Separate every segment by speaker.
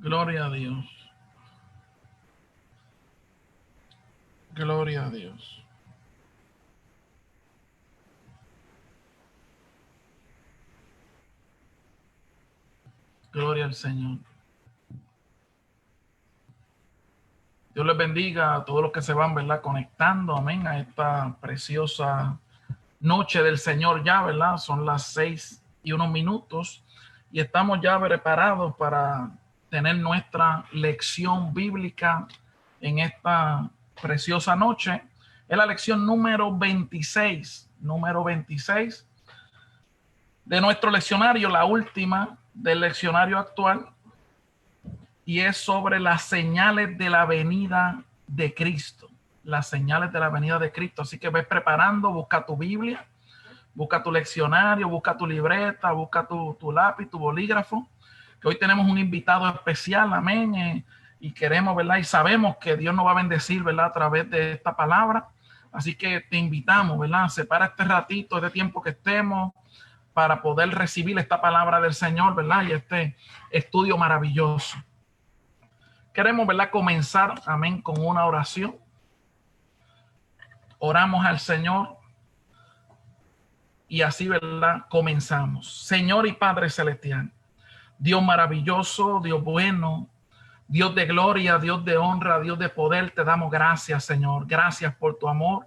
Speaker 1: Gloria a Dios. Gloria a Dios. Gloria al Señor. Dios les bendiga a todos los que se van, ¿verdad? Conectando, amén, a esta preciosa noche del Señor ya, ¿verdad? Son las 6:01 y estamos ya preparados para tener nuestra lección bíblica en esta preciosa noche. Es la lección número 26 de nuestro leccionario, la última del leccionario actual, y es sobre las señales de la venida de Cristo. Las señales de la venida de Cristo. Así que ves preparando, busca tu Biblia, busca tu leccionario, busca tu libreta, busca tu lápiz, tu bolígrafo, que hoy tenemos un invitado especial, amén, y queremos, ¿verdad? Y sabemos que Dios nos va a bendecir, ¿verdad? A través de esta palabra. Así que te invitamos, ¿verdad? Separa este ratito, este tiempo que estemos para poder recibir esta palabra del Señor, ¿verdad? Y este estudio maravilloso. Queremos, ¿verdad? Comenzar, amén, con una oración. Oramos al Señor y así, ¿verdad? Comenzamos. Señor y Padre Celestial, Dios maravilloso, Dios bueno, Dios de gloria, Dios de honra, Dios de poder, te damos gracias, Señor. Gracias por tu amor,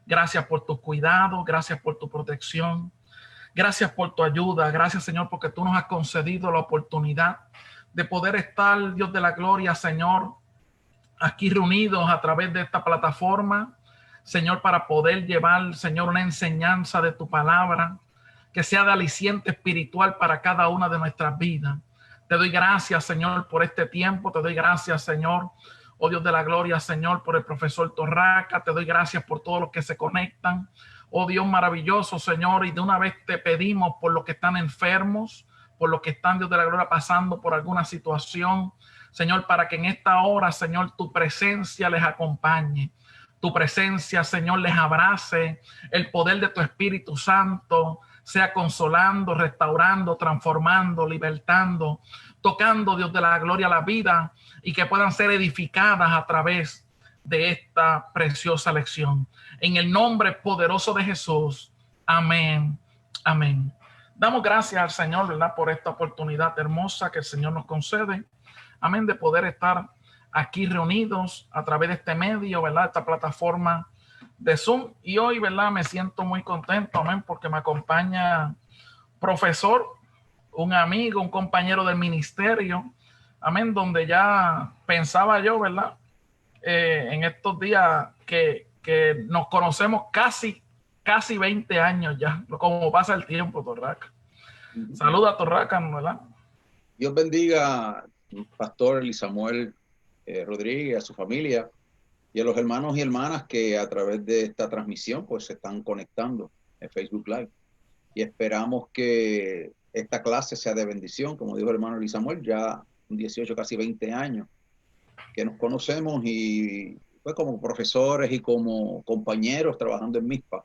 Speaker 1: gracias por tu cuidado, gracias por tu protección, gracias por tu ayuda, gracias, Señor, porque tú nos has concedido la oportunidad de poder estar, Dios de la gloria, Señor, aquí reunidos a través de esta plataforma, Señor, para poder llevar, Señor, una enseñanza de tu palabra que sea de aliciente espiritual para cada una de nuestras vidas. Te doy gracias, Señor, por este tiempo. Te doy gracias, Señor, oh Dios de la gloria, Señor, por el profesor Torraca. Te doy gracias por todos los que se conectan. Oh Dios maravilloso, Señor, y de una vez te pedimos por los que están enfermos, por los que están, Dios de la gloria, pasando por alguna situación, Señor, para que en esta hora, Señor, tu presencia les acompañe. Tu presencia, Señor, les abrace. El poder de tu Espíritu Santo sea consolando, restaurando, transformando, libertando, tocando, Dios de la gloria, la vida, y que puedan ser edificadas a través de esta preciosa lección. En el nombre poderoso de Jesús. Amén. Amén. Damos gracias al Señor, ¿verdad? Por esta oportunidad hermosa que el Señor nos concede. Amén, de poder estar aquí reunidos a través de este medio, ¿verdad? Esta plataforma de Zoom. Y hoy, ¿verdad? Me siento muy contento, amén, porque me acompaña profesor, un amigo, un compañero del ministerio, amén, donde ya pensaba yo, ¿verdad? En estos días que nos conocemos casi 20 años ya, como pasa el tiempo, Torraca. Saluda, Torraca, ¿verdad?
Speaker 2: Dios bendiga, Pastor Elisamuel Rodríguez, a su familia y a los hermanos y hermanas que a través de esta transmisión pues se están conectando en Facebook Live. Y esperamos que esta clase sea de bendición, como dijo el hermano Elisamuel, ya 18, casi 20 años que nos conocemos y pues como profesores y como compañeros trabajando en MISPA.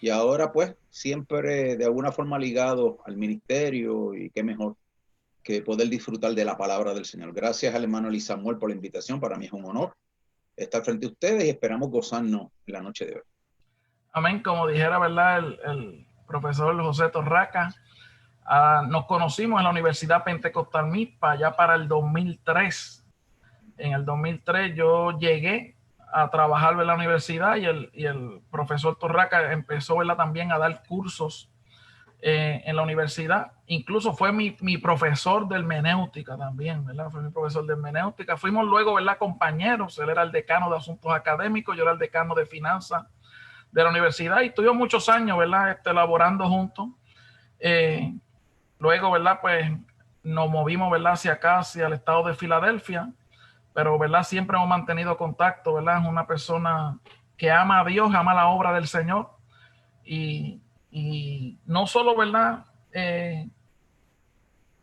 Speaker 2: Y ahora pues siempre de alguna forma ligados al ministerio, y qué mejor que poder disfrutar de la palabra del Señor. Gracias al hermano Elisamuel por la invitación. Para mí es un honor estar frente a ustedes y esperamos gozarnos en la noche de hoy.
Speaker 1: Amén, como dijera, ¿verdad? El profesor José Torraca, nos conocimos en la Universidad Pentecostal MISPA ya para el 2003. En el 2003 yo llegué a trabajar en la universidad y el profesor Torraca empezó, ¿verdad?, también a dar cursos en la universidad. Incluso fue mi profesor de hermenéutica también, ¿verdad? Fue mi profesor de hermenéutica. Fuimos luego, ¿verdad?, compañeros. Él era el decano de asuntos académicos, yo era el decano de finanzas de la universidad y estuvimos muchos años, ¿verdad?, laborando juntos. Luego, ¿verdad?, pues nos movimos, ¿verdad?, hacia acá, hacia el estado de Filadelfia, pero, ¿verdad?, siempre hemos mantenido contacto, ¿verdad? Es una persona que ama a Dios, ama la obra del Señor y no solo, ¿verdad?,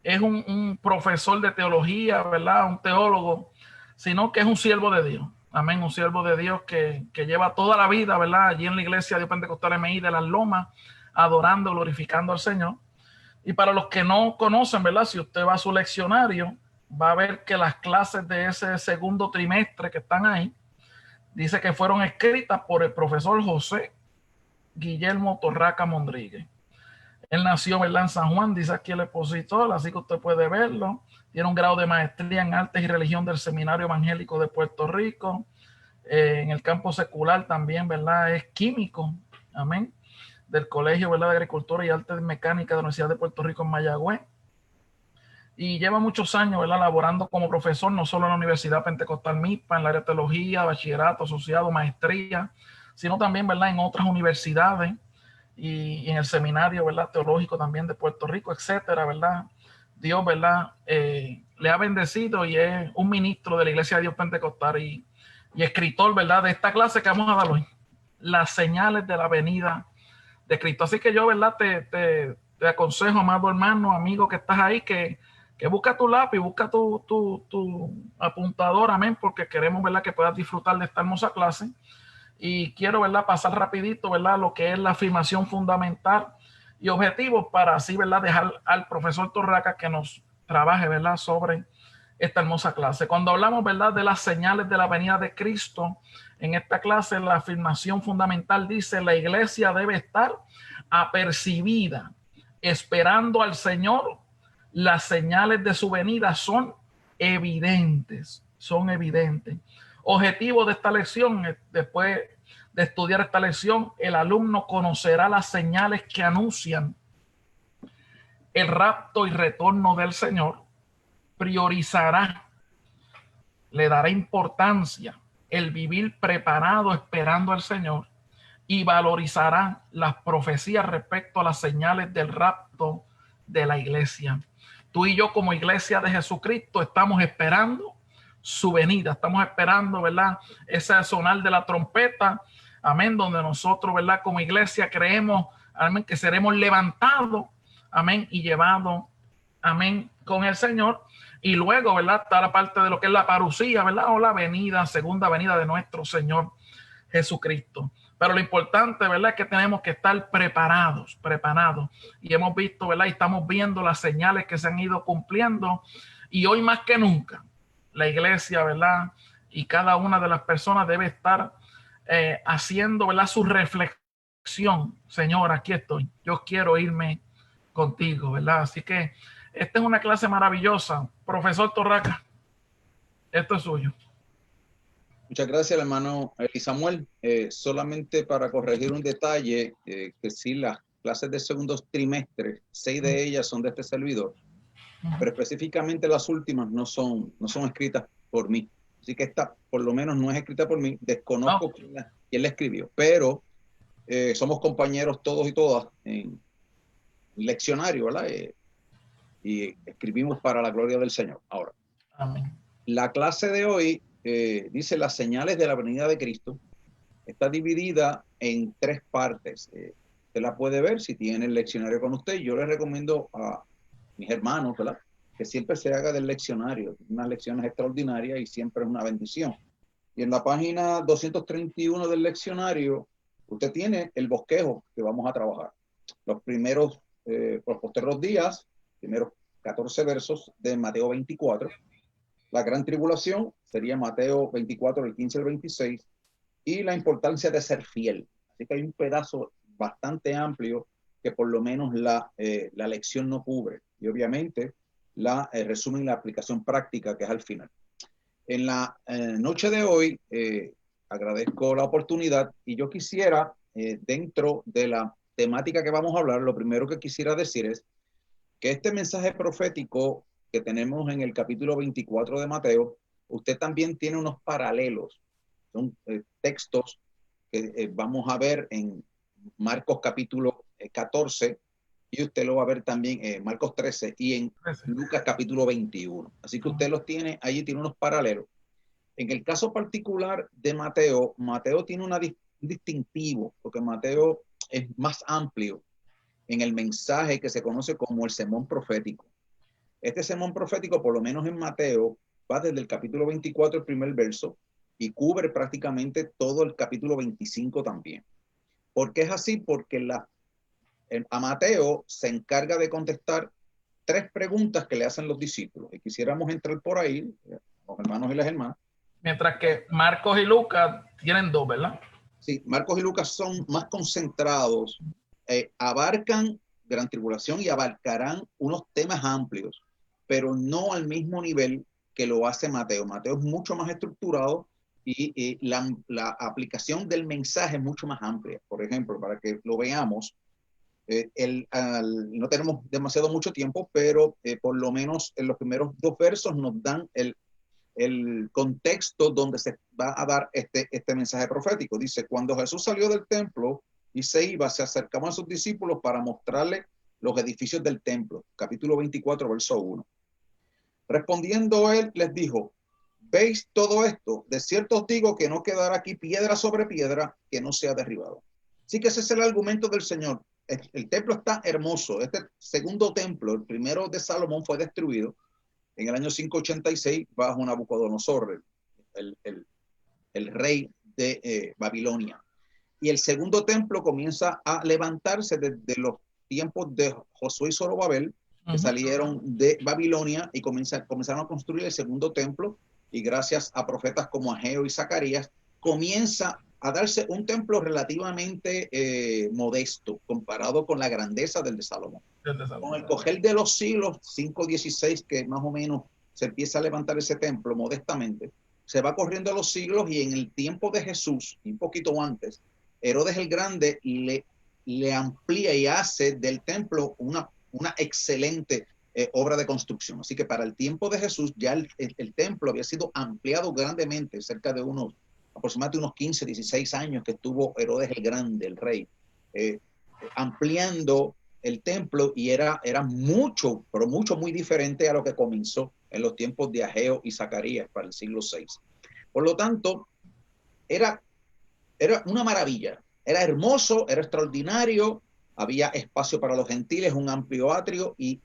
Speaker 1: es un profesor de teología, ¿verdad?, un teólogo, sino que es un siervo de Dios. Amén, un siervo de Dios que lleva toda la vida, ¿verdad?, allí en la iglesia de Pentecostal MI de Las Lomas, adorando, glorificando al Señor. Y para los que no conocen, ¿verdad?, si usted va a su leccionario, va a ver que las clases de ese segundo trimestre que están ahí, dice que fueron escritas por el profesor José Guillermo Torraca Mondríguez. Él nació, ¿verdad?, en San Juan, dice aquí el expositor, así que usted puede verlo. Tiene un grado de maestría en Artes y Religión del Seminario Evangélico de Puerto Rico. En el campo secular también, ¿verdad?, es químico, amén, del Colegio, ¿verdad?, de Agricultura y Artes Mecánicas de la Universidad de Puerto Rico en Mayagüez. Y lleva muchos años, ¿verdad?, laborando como profesor, no solo en la Universidad Pentecostal MIPA, en el área de teología, bachillerato, asociado, maestría, sino también, ¿verdad?, en otras universidades y en el seminario, ¿verdad?, teológico también de Puerto Rico, etcétera, ¿verdad? Dios, ¿verdad?, le ha bendecido y es un ministro de la Iglesia de Dios Pentecostal y escritor, ¿verdad?, de esta clase que vamos a dar hoy, las señales de la venida de Cristo. Así que yo, ¿verdad?, te aconsejo, amado hermano, amigo que estás ahí, que busca tu lápiz, busca tu apuntador, amén, porque queremos, ¿verdad?, que puedas disfrutar de esta hermosa clase. Y quiero, ¿verdad?, pasar rapidito, ¿verdad?, lo que es la afirmación fundamental y objetivos para así, ¿verdad?, dejar al profesor Torraca que nos trabaje, ¿verdad?, sobre esta hermosa clase. Cuando hablamos, ¿verdad?, de las señales de la venida de Cristo, en esta clase la afirmación fundamental dice: la iglesia debe estar apercibida, esperando al Señor. Las señales de su venida son evidentes, son evidentes. Objetivo de esta lección, después de estudiar esta lección, el alumno conocerá las señales que anuncian el rapto y retorno del Señor, priorizará, le dará importancia el vivir preparado esperando al Señor y valorizará las profecías respecto a las señales del rapto de la iglesia. Tú y yo como iglesia de Jesucristo estamos esperando su venida, estamos esperando, ¿verdad?, ese sonar de la trompeta, amén, donde nosotros, ¿verdad?, como iglesia creemos, amén, que seremos levantados, amén, y llevados, amén, con el Señor. Y luego, ¿verdad?, está la parte de lo que es la parucía, ¿verdad?, o la venida, segunda venida de nuestro Señor Jesucristo. Pero lo importante, ¿verdad?, es que tenemos que estar preparados. Y hemos visto, ¿verdad?, y estamos viendo las señales que se han ido cumpliendo. Y hoy más que nunca, la iglesia, ¿verdad?, y cada una de las personas debe estar haciendo, ¿verdad?, su reflexión. Señor, aquí estoy. Yo quiero irme contigo, ¿verdad? Así que esta es una clase maravillosa. Profesor Torraca, esto es suyo.
Speaker 2: Muchas gracias, hermano Samuel. Solamente para corregir un detalle, que sí, las clases de segundo trimestre, 6 de ellas son de este servidor, pero específicamente las últimas no son escritas por mí. Así que esta, por lo menos, no es escrita por mí. Desconozco quién la escribió, pero somos compañeros todos y todas en leccionario, ¿verdad? Y escribimos para la gloria del Señor. Ahora, amén. La clase de hoy dice las señales de la venida de Cristo. Está dividida en 3 partes. Usted la puede ver si tiene el leccionario con usted. Yo le recomiendo a mis hermanos, ¿verdad?, que siempre se haga del leccionario. Unas lecciones extraordinarias y siempre es una bendición. Y en la página 231 del leccionario, usted tiene el bosquejo que vamos a trabajar. Los primeros, los posteriores días, primeros 14 versos de Mateo 24. La gran tribulación sería Mateo 24, del 15 al 26. Y la importancia de ser fiel. Así que hay un pedazo bastante amplio que por lo menos la lección no cubre. Y obviamente la resumen y la aplicación práctica, que es al final. En la noche de hoy, agradezco la oportunidad y yo quisiera, dentro de la temática que vamos a hablar, lo primero que quisiera decir es que este mensaje profético que tenemos en el capítulo 24 de Mateo, usted también tiene unos paralelos. Son textos que vamos a ver en Marcos capítulo 14 y usted lo va a ver también en Marcos 13 y en Lucas capítulo 21. Así que usted los tiene, allí tiene unos paralelos. En el caso particular de Mateo, Mateo tiene un distintivo, porque Mateo es más amplio en el mensaje que se conoce como el sermón profético. Este sermón profético, por lo menos en Mateo, va desde el capítulo 24, el primer verso, y cubre prácticamente todo el capítulo 25 también. ¿Por qué es así? Porque a Mateo se encarga de contestar tres preguntas que le hacen los discípulos. Y quisiéramos entrar por ahí, los hermanos y las hermanas.
Speaker 1: Mientras que Marcos y Lucas tienen dos, ¿verdad?
Speaker 2: Sí, Marcos y Lucas son más concentrados, abarcan gran tribulación y abarcarán unos temas amplios, pero no al mismo nivel que lo hace Mateo. Mateo es mucho más estructurado y la aplicación del mensaje es mucho más amplia. Por ejemplo, para que lo veamos, no tenemos demasiado mucho tiempo, pero por lo menos en los primeros dos versos nos dan el contexto donde se va a dar este mensaje profético. Dice, cuando Jesús salió del templo y se iba, se acercaban a sus discípulos para mostrarle los edificios del templo. Capítulo 24, verso 1. Respondiendo él, les dijo, ¿veis todo esto? De cierto os digo que no quedará aquí piedra sobre piedra que no sea derribado. Así que ese es el argumento del Señor. El templo está hermoso. Este segundo templo, el primero de Salomón, fue destruido en el año 586 bajo Nabucodonosor, el rey de Babilonia. Y el segundo templo comienza a levantarse desde los tiempos de Josué y Zorobabel, que salieron de Babilonia y comenzaron a construir el segundo templo, y gracias a profetas como Ageo y Zacarías, comienza a darse un templo relativamente modesto comparado con la grandeza del de Salomón. Con el coger de los siglos, 516, que más o menos se empieza a levantar ese templo modestamente, se va corriendo los siglos y en el tiempo de Jesús, un poquito antes, Herodes el Grande le amplía y hace del templo una excelente obra de construcción. Así que para el tiempo de Jesús ya el templo había sido ampliado grandemente, cerca de aproximadamente unos 15, 16 años que estuvo Herodes el Grande, el rey, ampliando el templo, y era mucho, pero mucho, muy diferente a lo que comenzó en los tiempos de Ageo y Zacarías para el siglo VI. Por lo tanto, era una maravilla, era hermoso, era extraordinario, había espacio para los gentiles, un amplio atrio y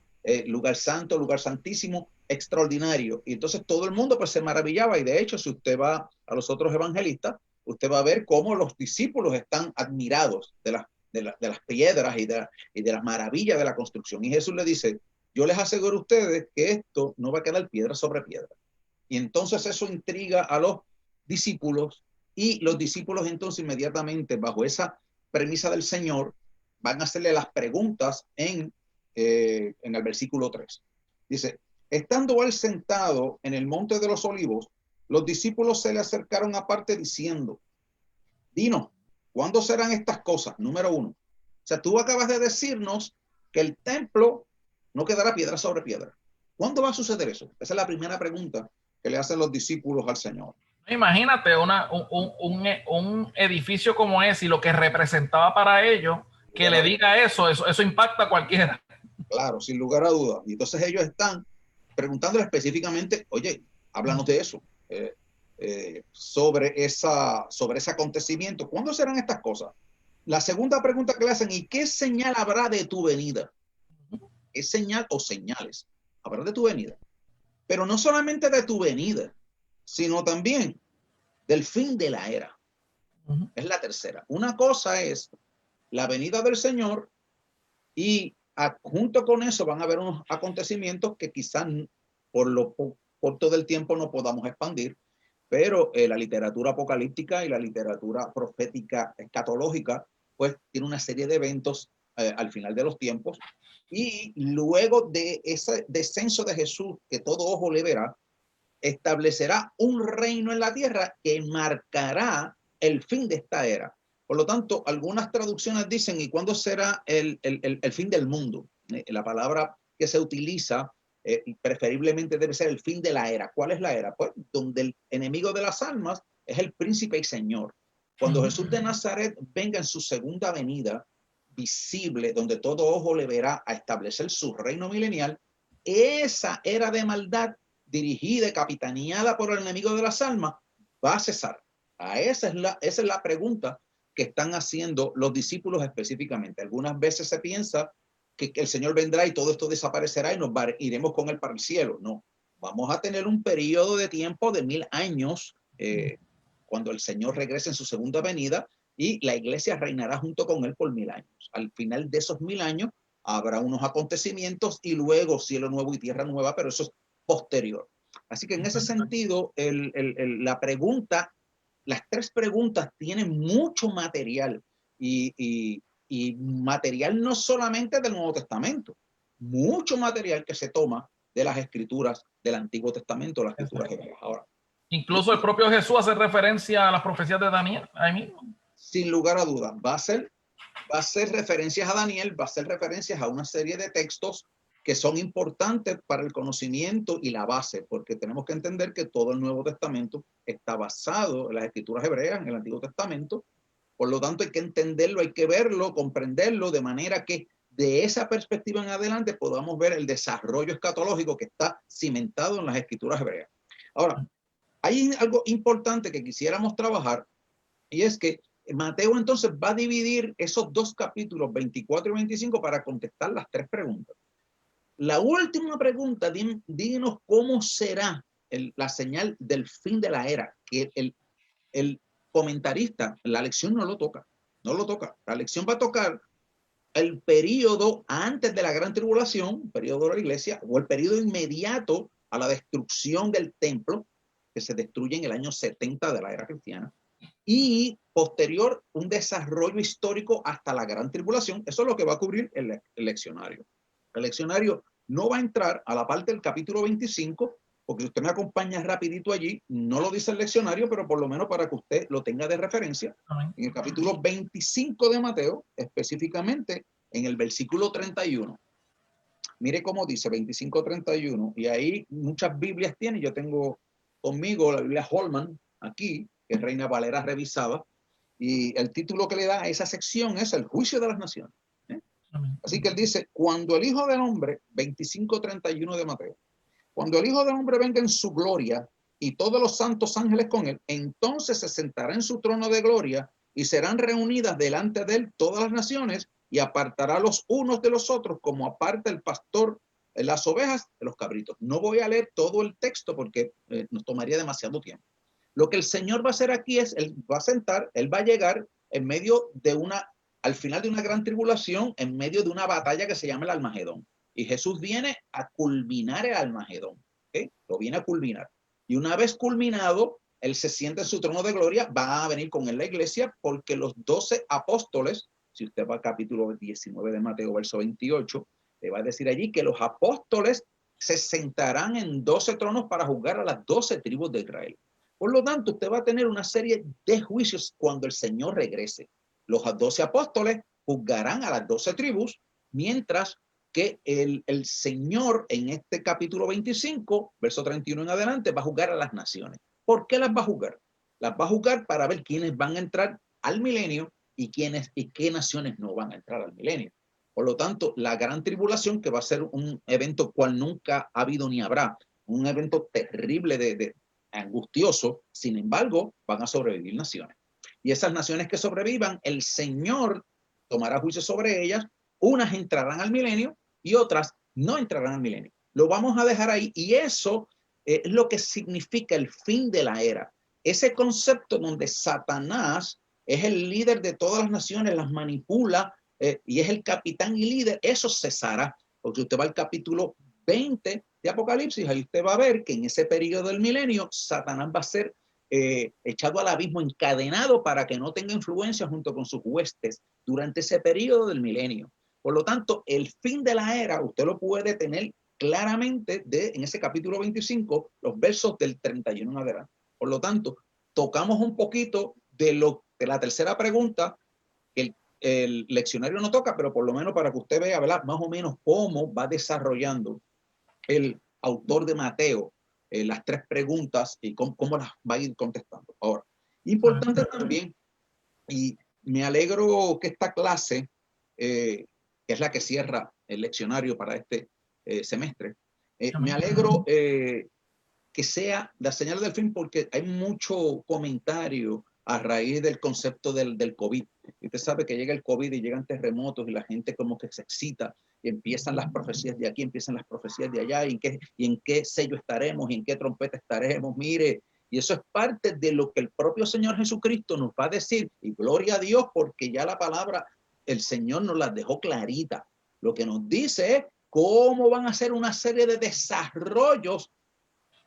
Speaker 2: lugar santo, lugar santísimo, extraordinario. Y entonces todo el mundo pues se maravillaba, y de hecho si usted va a los otros evangelistas, usted va a ver cómo los discípulos están admirados de las piedras y de las maravillas de la construcción. Y Jesús le dice, yo les aseguro a ustedes que esto no va a quedar piedra sobre piedra. Y entonces eso intriga a los discípulos, y los discípulos entonces inmediatamente bajo esa premisa del Señor van a hacerle las preguntas en el versículo 3. Dice, estando él sentado en el monte de los olivos, los discípulos se le acercaron aparte diciendo, dinos, ¿cuándo serán estas cosas? Número 1. O sea, tú acabas de decirnos que el templo no quedará piedra sobre piedra. ¿Cuándo va a suceder eso? Esa es la primera pregunta que le hacen los discípulos al Señor.
Speaker 1: Imagínate un edificio como ese y lo que representaba para ellos, que le diga eso impacta a cualquiera.
Speaker 2: Claro, sin lugar a dudas. Y entonces ellos están preguntándole específicamente, oye, háblanos de eso, sobre ese acontecimiento. ¿Cuándo serán estas cosas? La segunda pregunta que le hacen, ¿y qué señal habrá de tu venida? ¿Qué señal o señales habrá de tu venida? Pero no solamente de tu venida, sino también del fin de la era. Es la tercera. Una cosa es la venida del Señor, y junto con eso van a haber unos acontecimientos que quizás por lo corto del tiempo no podamos expandir, pero la literatura apocalíptica y la literatura profética escatológica pues tiene una serie de eventos al final de los tiempos, y luego de ese descenso de Jesús que todo ojo le verá, establecerá un reino en la tierra que marcará el fin de esta era. Por lo tanto, algunas traducciones dicen, ¿y cuándo será el fin del mundo? La palabra que se utiliza preferiblemente debe ser el fin de la era. ¿Cuál es la era? Pues donde el enemigo de las almas es el príncipe y señor. Cuando Jesús de Nazaret venga en su segunda venida visible, donde todo ojo le verá a establecer su reino milenial, esa era de maldad dirigida y capitaneada por el enemigo de las almas va a cesar. Esa es la pregunta que están haciendo los discípulos específicamente. Algunas veces se piensa que el Señor vendrá y todo esto desaparecerá y iremos con él para el cielo. No, vamos a tener un periodo de tiempo de 1000 años cuando el Señor regrese en su segunda venida, y la iglesia reinará junto con él por 1000 años. Al final de esos 1000 años, habrá unos acontecimientos y luego cielo nuevo y tierra nueva, pero eso es posterior. Así que en ese sentido, la pregunta, las tres preguntas tienen mucho material y material no solamente del Nuevo Testamento, mucho material que se toma de las escrituras del Antiguo Testamento, las escrituras hebreas. Ahora,
Speaker 1: incluso el propio Jesús hace referencia a las profecías de Daniel, ahí mismo.
Speaker 2: Sin lugar a dudas, va a ser referencias a Daniel, va a ser referencias a una serie de textos que son importantes para el conocimiento y la base, porque tenemos que entender que todo el Nuevo Testamento está basado en las escrituras hebreas, en el Antiguo Testamento. Por lo tanto, hay que entenderlo, hay que verlo, comprenderlo, de manera que de esa perspectiva en adelante podamos ver el desarrollo escatológico que está cimentado en las escrituras hebreas. Ahora, hay algo importante que quisiéramos trabajar, y es que Mateo entonces va a dividir esos dos capítulos 24 y 25 para contestar las tres preguntas. La última pregunta, díganos cómo será la señal del fin de la era, que el comentarista, la lección no lo toca. La lección va a tocar el periodo antes de la gran tribulación, periodo de la iglesia, o el periodo inmediato a la destrucción del templo, que se destruye en el año 70 de la era cristiana, y posterior un desarrollo histórico hasta la gran tribulación. Eso es lo que va a cubrir el leccionario. El leccionario no va a entrar a la parte del capítulo 25, porque usted me acompaña rapidito allí, no lo dice el leccionario, pero por lo menos para que usted lo tenga de referencia. En el capítulo 25 de Mateo, específicamente en el versículo 31. Mire cómo dice 25:31, y ahí muchas Biblias tiene. Yo tengo conmigo la Biblia Holman aquí, que es Reina Valera revisada, y el título que le da a esa sección es el juicio de las naciones. Así que él dice, cuando el Hijo del Hombre, 25:31 de Mateo, cuando el Hijo del Hombre venga en su gloria y todos los santos ángeles con él, entonces se sentará en su trono de gloria y serán reunidas delante de él todas las naciones y apartará los unos de los otros como aparta el pastor las ovejas de los cabritos. No voy a leer todo el texto porque nos tomaría demasiado tiempo. Lo que el Señor va a hacer aquí es, él va a sentar, él va a llegar en medio de al final de una gran tribulación, en medio de una batalla que se llama el Almagedón. Y Jesús viene a culminar el Almagedón, ¿okay? Lo viene a culminar. Y una vez culminado, él se sienta en su trono de gloria, va a venir con él la iglesia, porque los 12 apóstoles, si usted va al capítulo 19 de Mateo, verso 28, le va a decir allí que los apóstoles se sentarán en 12 tronos para juzgar a las 12 tribus de Israel. Por lo tanto, usted va a tener una serie de juicios cuando el Señor regrese. Los 12 apóstoles juzgarán a las 12 tribus, mientras que el Señor en este capítulo 25, verso 31 en adelante, va a juzgar a las naciones. ¿Por qué las va a juzgar? Las va a juzgar para ver quiénes van a entrar al milenio y qué naciones no van a entrar al milenio. Por lo tanto, la gran tribulación, que va a ser un evento cual nunca ha habido ni habrá, un evento terrible, angustioso, sin embargo, van a sobrevivir naciones. Y esas naciones que sobrevivan, el Señor tomará juicio sobre ellas. Unas entrarán al milenio y otras no entrarán al milenio. Lo vamos a dejar ahí, y eso es lo que significa el fin de la era. Ese concepto donde Satanás es el líder de todas las naciones, las manipula y es el capitán y líder, eso cesará. Porque usted va al capítulo 20 de Apocalipsis, ahí usted va a ver que en ese periodo del milenio Satanás va a ser echado al abismo, encadenado, para que no tenga influencia junto con sus huestes durante ese periodo del milenio. Por lo tanto, el fin de la era usted lo puede tener claramente en ese capítulo 25, los versos del 31 en adelante. Por lo tanto, tocamos un poquito de la tercera pregunta, que el leccionario no toca, pero por lo menos para que usted vea, ¿verdad?, más o menos cómo va desarrollando el autor de Mateo las tres preguntas y cómo las va a ir contestando. Ahora, importante también, y me alegro que esta clase, que es la que cierra el leccionario para este semestre, me alegro que sea la señal del fin, porque hay mucho comentario a raíz del concepto del COVID. Usted sabe que llega el COVID y llegan terremotos y la gente como que se excita y empiezan las profecías de aquí, empiezan las profecías de allá, y en qué sello estaremos y en qué trompeta estaremos. Mire, y eso es parte de lo que el propio Señor Jesucristo nos va a decir, y gloria a Dios, porque ya la palabra, el Señor nos la dejó clarita. lo que nos dice es cómo van a ser una serie de desarrollos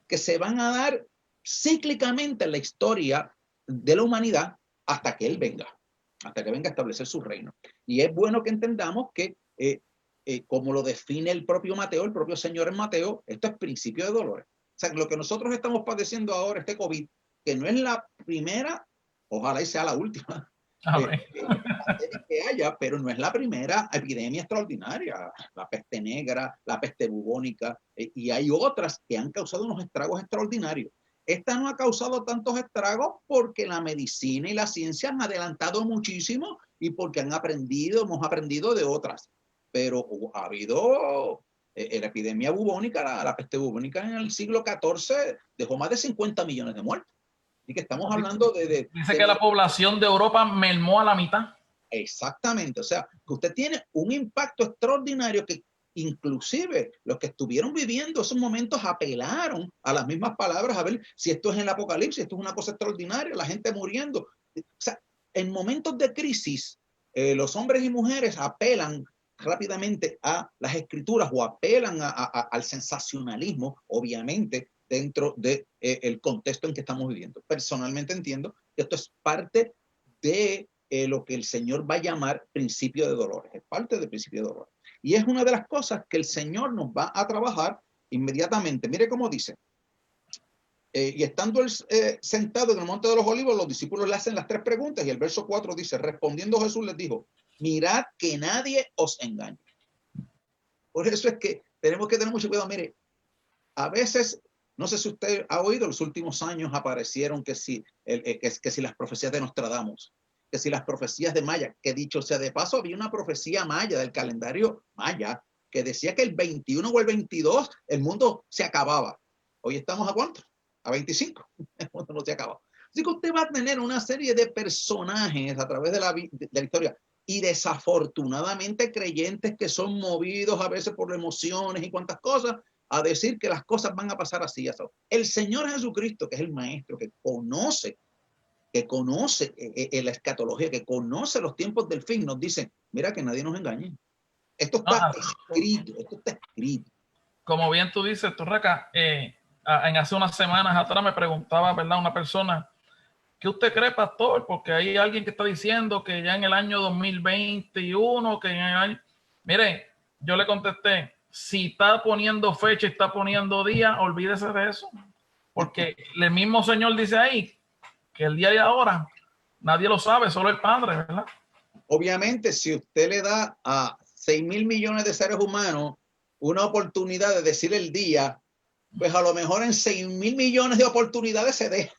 Speaker 2: que se van a dar cíclicamente en la historia de la humanidad hasta que Él venga, hasta que venga a establecer su reino. Y es bueno que entendamos que, como lo define el propio Mateo, el propio Señor en Mateo, esto es principio de dolores. O sea, lo que nosotros estamos padeciendo ahora, este COVID, que no es la primera, ojalá y sea la última, que haya, pero no es la primera epidemia extraordinaria. La peste negra, la peste bubónica, y hay otras que han causado unos estragos extraordinarios. Esta no ha causado tantos estragos porque la medicina y la ciencia han adelantado muchísimo y porque hemos aprendido de otras. Pero ha habido la epidemia bubónica, la peste bubónica en el siglo XIV dejó más de 50 millones de muertos. Y que estamos hablando
Speaker 1: dice que la población de Europa mermó a la mitad.
Speaker 2: Exactamente, o sea, que usted tiene un impacto extraordinario que inclusive los que estuvieron viviendo esos momentos apelaron a las mismas palabras, a ver si esto es el apocalipsis, esto es una cosa extraordinaria, la gente muriendo. O sea, en momentos de crisis, los hombres y mujeres apelan rápidamente a las escrituras o apelan al sensacionalismo, obviamente, dentro del contexto en que estamos viviendo. Personalmente entiendo que esto es parte de lo que el Señor va a llamar principio de dolores, es parte del principio de dolores. Y es una de las cosas que el Señor nos va a trabajar inmediatamente. Mire cómo dice. Y estando él sentado en el monte de los olivos, los discípulos le hacen las 3 preguntas y el verso 4 dice, respondiendo Jesús les dijo, mirad que nadie os engañe. Por eso es que tenemos que tener mucho cuidado. Mire, a veces, no sé si usted ha oído, en los últimos años aparecieron que si las profecías de Nostradamus, que si las profecías de Maya, que dicho sea de paso, había una profecía maya del calendario maya que decía que el 21 o el 22 el mundo se acababa. Hoy estamos ¿a cuánto? A 25. El mundo no se acaba. Así que usted va a tener una serie de personajes a través de la historia y desafortunadamente creyentes que son movidos a veces por emociones y cuantas cosas a decir que las cosas van a pasar así. El Señor Jesucristo, que es el maestro, que conoce la escatología, que conoce los tiempos del fin, nos dice, mira que nadie nos engañe. Esto está escrito, esto está escrito.
Speaker 1: Como bien tú dices, Turraca, en hace unas semanas atrás me preguntaba, ¿verdad? Una persona, ¿qué usted cree, pastor? Porque hay alguien que está diciendo que ya en el año 2021, que en el año... Mire, yo le contesté, si está poniendo fecha, está poniendo día, olvídese de eso. Porque el mismo Señor dice ahí, que el día y la hora nadie lo sabe, solo el Padre, ¿verdad?
Speaker 2: Obviamente, si usted le da a 6.000 millones de seres humanos una oportunidad de decir el día, pues a lo mejor en 6.000 millones de oportunidades se dé.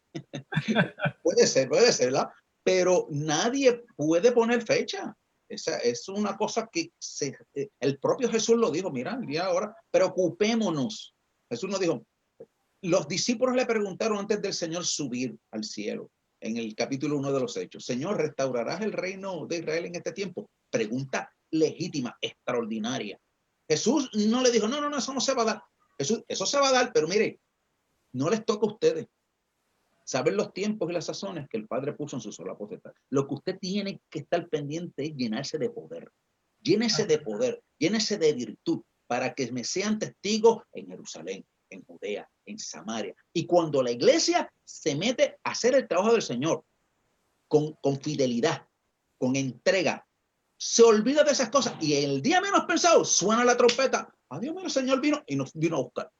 Speaker 2: puede ser, ¿verdad? Pero nadie puede poner fecha. Esa es una cosa que el propio Jesús lo dijo, mira, el día ahora, preocupémonos. Jesús nos dijo, los discípulos le preguntaron antes del Señor subir al cielo, en el capítulo 1 de los Hechos, Señor, ¿restaurarás el reino de Israel en este tiempo? Pregunta legítima, extraordinaria. Jesús no le dijo, no, eso no se va a dar. Jesús, eso se va a dar, pero mire, no les toca a ustedes saber los tiempos y las sazones que el Padre puso en su sola potestad. Lo que usted tiene que estar pendiente es llenarse de poder. Llénese de poder, llénese de virtud, para que me sean testigos en Jerusalén, en Judea, en Samaria. Y cuando la iglesia se mete a hacer el trabajo del Señor con fidelidad, con entrega, se olvida de esas cosas y el día menos pensado suena la trompeta. Adiós, mío, el Señor vino y nos vino a buscar.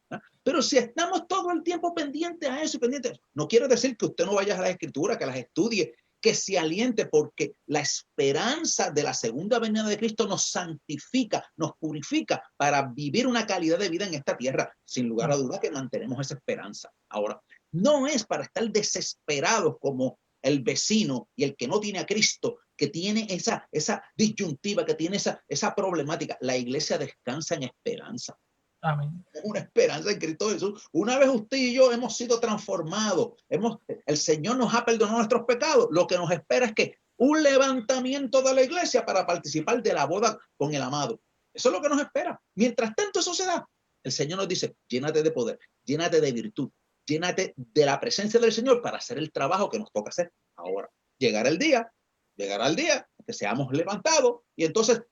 Speaker 2: Pero si estamos todo el tiempo pendientes a eso y pendientes, no quiere decir que usted no vaya a las escrituras, que las estudie, que se aliente, porque la esperanza de la segunda venida de Cristo nos santifica, nos purifica para vivir una calidad de vida en esta tierra. Sin lugar a duda que mantenemos esa esperanza. Ahora, no es para estar desesperados como el vecino y el que no tiene a Cristo, que tiene esa disyuntiva, que tiene esa problemática. La iglesia descansa en esperanza.
Speaker 1: Amén.
Speaker 2: Una esperanza en Cristo Jesús. Una vez usted y yo hemos sido transformados, el Señor nos ha perdonado nuestros pecados. Lo que nos espera es que un levantamiento de la iglesia para participar de la boda con el amado. Eso es lo que nos espera. Mientras tanto eso se da, el Señor nos dice, llénate de poder, llénate de virtud, llénate de la presencia del Señor para hacer el trabajo que nos toca hacer ahora. Llegará el día que seamos levantados y entonces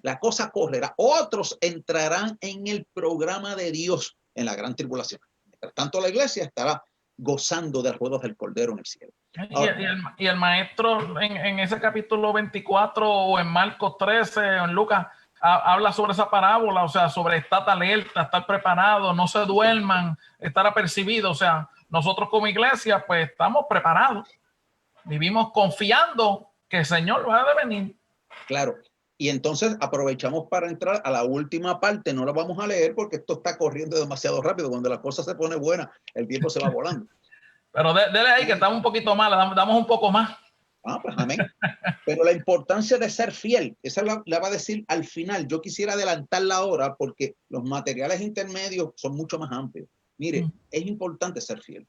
Speaker 2: la cosa correrá. Otros entrarán en el programa de Dios en la gran tribulación. Mientras tanto, la iglesia estará gozando de los juegos del Cordero en el cielo. Ahora,
Speaker 1: y el maestro en ese capítulo 24 o en Marcos 13 o en Lucas habla sobre esa parábola, o sea, sobre estar alerta, estar preparado, no se duerman, estar apercibidos. O sea, nosotros como iglesia pues estamos preparados, vivimos confiando que el Señor va a venir.
Speaker 2: Claro. Y entonces aprovechamos para entrar a la última parte. No la vamos a leer porque esto está corriendo demasiado rápido. Cuando la cosa se pone buena, el tiempo se va volando.
Speaker 1: Pero dele ahí que estamos un poquito mal, damos un poco más.
Speaker 2: Pues amén. Pero la importancia de ser fiel, esa la va a decir al final. Yo quisiera adelantarla ahora porque los materiales intermedios son mucho más amplios. Mire, es importante ser fiel.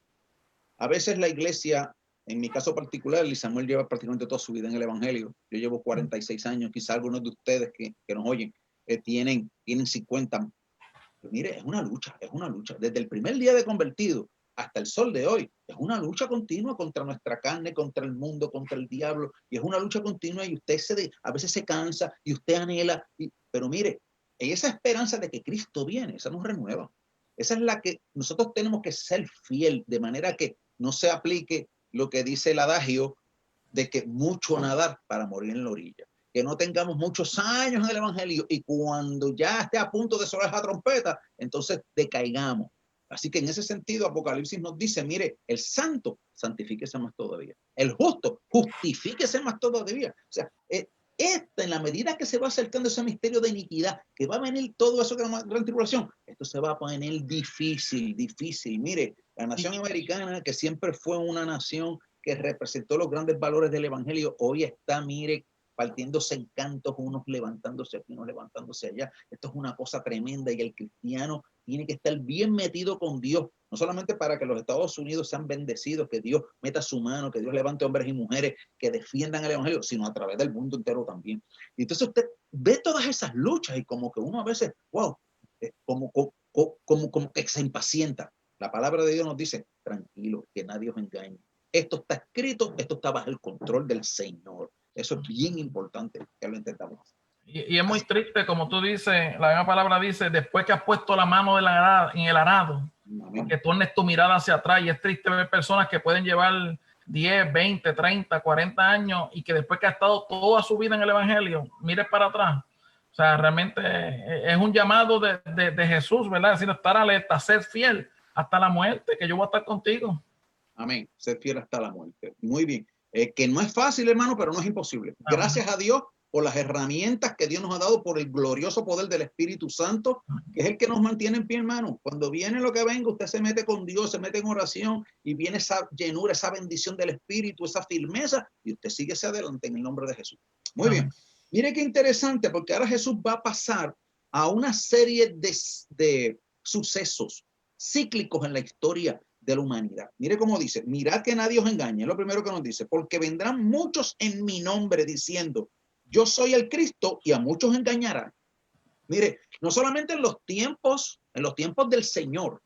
Speaker 2: A veces la iglesia, en mi caso particular, Luis Samuel lleva prácticamente toda su vida en el Evangelio. Yo llevo 46 años, quizá algunos de ustedes que nos oyen tienen 50. Pero mire, es una lucha, es una lucha. Desde el primer día de convertido hasta el sol de hoy, es una lucha continua contra nuestra carne, contra el mundo, contra el diablo, y es una lucha continua y usted a veces se cansa y usted anhela, pero mire, esa esperanza de que Cristo viene, esa nos renueva. Esa es la que nosotros tenemos que ser fiel, de manera que no se aplique lo que dice el adagio de que mucho nadar para morir en la orilla. Que no tengamos muchos años en el Evangelio y cuando ya esté a punto de sonar la trompeta, entonces decaigamos. Así que en ese sentido, Apocalipsis nos dice, mire, el santo, santifíquese más todavía. El justo, justifíquese más todavía. O sea, en la medida que se va acercando ese misterio de iniquidad, que va a venir todo eso que es la gran tribulación, esto se va a poner difícil, difícil. Mire, la nación americana, que siempre fue una nación que representó los grandes valores del Evangelio, hoy está, mire, partiéndose en cantos, unos levantándose aquí, unos levantándose allá. Esto es una cosa tremenda y el cristiano tiene que estar bien metido con Dios, no solamente para que los Estados Unidos sean bendecidos, que Dios meta su mano, que Dios levante hombres y mujeres que defiendan el Evangelio, sino a través del mundo entero también. Y entonces usted ve todas esas luchas y como que uno a veces, wow, como que se impacienta. La palabra de Dios nos dice, tranquilo, que nadie os engañe. Esto está escrito, esto está bajo el control del Señor. Eso es bien importante que lo entendamos.
Speaker 1: Y es muy triste, como tú dices, la misma palabra dice, después que has puesto la mano en el arado, que tornes tu mirada hacia atrás. Y es triste ver personas que pueden llevar 10, 20, 30, 40 años y que después que ha estado toda su vida en el Evangelio, mires para atrás. O sea, realmente es un llamado de Jesús, ¿verdad? Es decir, estar alerta, ser fiel hasta la muerte, que yo voy a estar contigo.
Speaker 2: Amén. Ser fiel hasta la muerte. Muy bien. Que no es fácil, hermano, pero no es imposible. Amén. Gracias a Dios por las herramientas que Dios nos ha dado, por el glorioso poder del Espíritu Santo, que es el que nos mantiene en pie, hermano. Cuando viene lo que venga, usted se mete con Dios, se mete en oración y viene esa llenura, esa bendición del Espíritu, esa firmeza, y usted sigue hacia adelante en el nombre de Jesús. Muy bien. Mire qué interesante, porque ahora Jesús va a pasar a una serie de sucesos cíclicos en la historia de la humanidad. Mire cómo dice, mirad que nadie os engañe, es lo primero que nos dice, porque vendrán muchos en mi nombre diciendo, yo soy el Cristo, y a muchos engañarán. Mire, no solamente en los tiempos del Señor,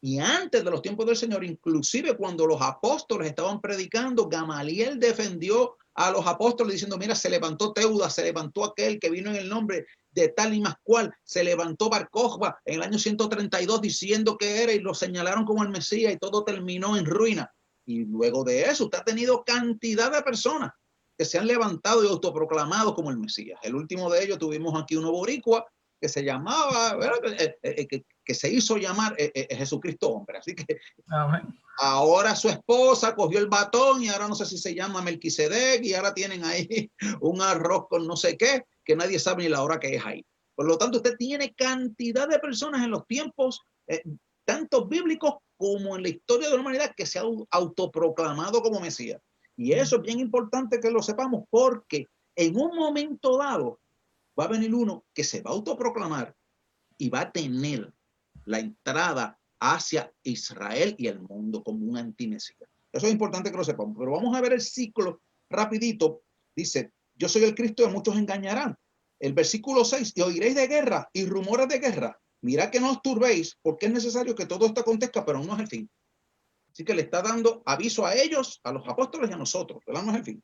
Speaker 2: y antes de los tiempos del Señor, inclusive cuando los apóstoles estaban predicando, Gamaliel defendió a los apóstoles diciendo, mira, se levantó Teudas, se levantó aquel que vino en el nombre de tal y más cual, se levantó Bar Kokhba en el año 132 diciendo que era y lo señalaron como el Mesías y todo terminó en ruina. Y luego de eso, usted ha tenido cantidad de personas que se han levantado y autoproclamado como el Mesías. El último de ellos tuvimos aquí uno boricua que se llamaba, que se hizo llamar Jesucristo hombre. Así que ahora su esposa cogió el batón y ahora no sé si se llama Melquisedec y ahora tienen ahí un arroz con no sé qué, que nadie sabe ni la hora que es ahí. Por lo tanto, usted tiene cantidad de personas en los tiempos, tanto bíblicos como en la historia de la humanidad, que se ha autoproclamado como Mesías. Y eso es bien importante que lo sepamos, porque en un momento dado va a venir uno que se va a autoproclamar y va a tener la entrada hacia Israel y el mundo como un antimesías. Eso es importante que lo sepamos. Pero vamos a ver el ciclo rapidito. Dice, yo soy el Cristo y muchos engañarán. El versículo 6, y oiréis de guerra y rumores de guerra. Mirad que no os turbéis, porque es necesario que todo esto acontezca, pero no es el fin. Así que le está dando aviso a ellos, a los apóstoles y a nosotros, pero no es el fin.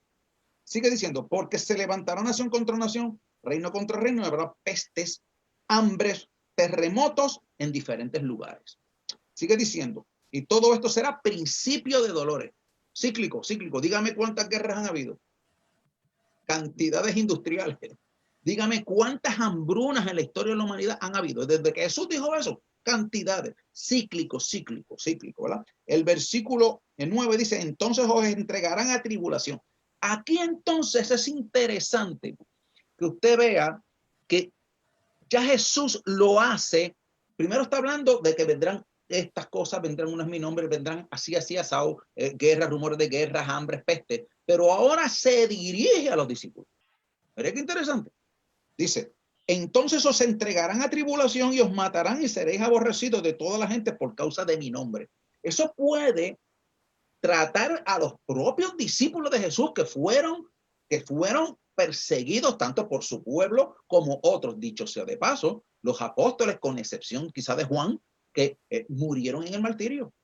Speaker 2: Sigue diciendo, porque se levantará nación contra nación, reino contra reino, y habrá pestes, hambres, terremotos en diferentes lugares. Sigue diciendo, y todo esto será principio de dolores. Cíclico, cíclico. Dígame cuántas guerras han habido. Cantidades industriales. Dígame cuántas hambrunas en la historia de la humanidad han habido. Desde que Jesús dijo eso, cantidades. Cíclico, cíclico, cíclico, ¿verdad? El versículo 9 dice, entonces os entregarán a tribulación. Aquí entonces es interesante que usted vea que ya Jesús lo hace. Primero está hablando de que vendrán estas cosas, vendrán unas mi nombre, vendrán así, asado, guerras, rumores de guerras, hambres, peste. Pero ahora se dirige a los discípulos. Mira qué interesante. Dice, entonces os entregarán a tribulación y os matarán y seréis aborrecidos de toda la gente por causa de mi nombre. Eso puede tratar a los propios discípulos de Jesús que fueron perseguidos tanto por su pueblo como otros. Dicho sea de paso, los apóstoles, con excepción quizá de Juan, que murieron en el martirio.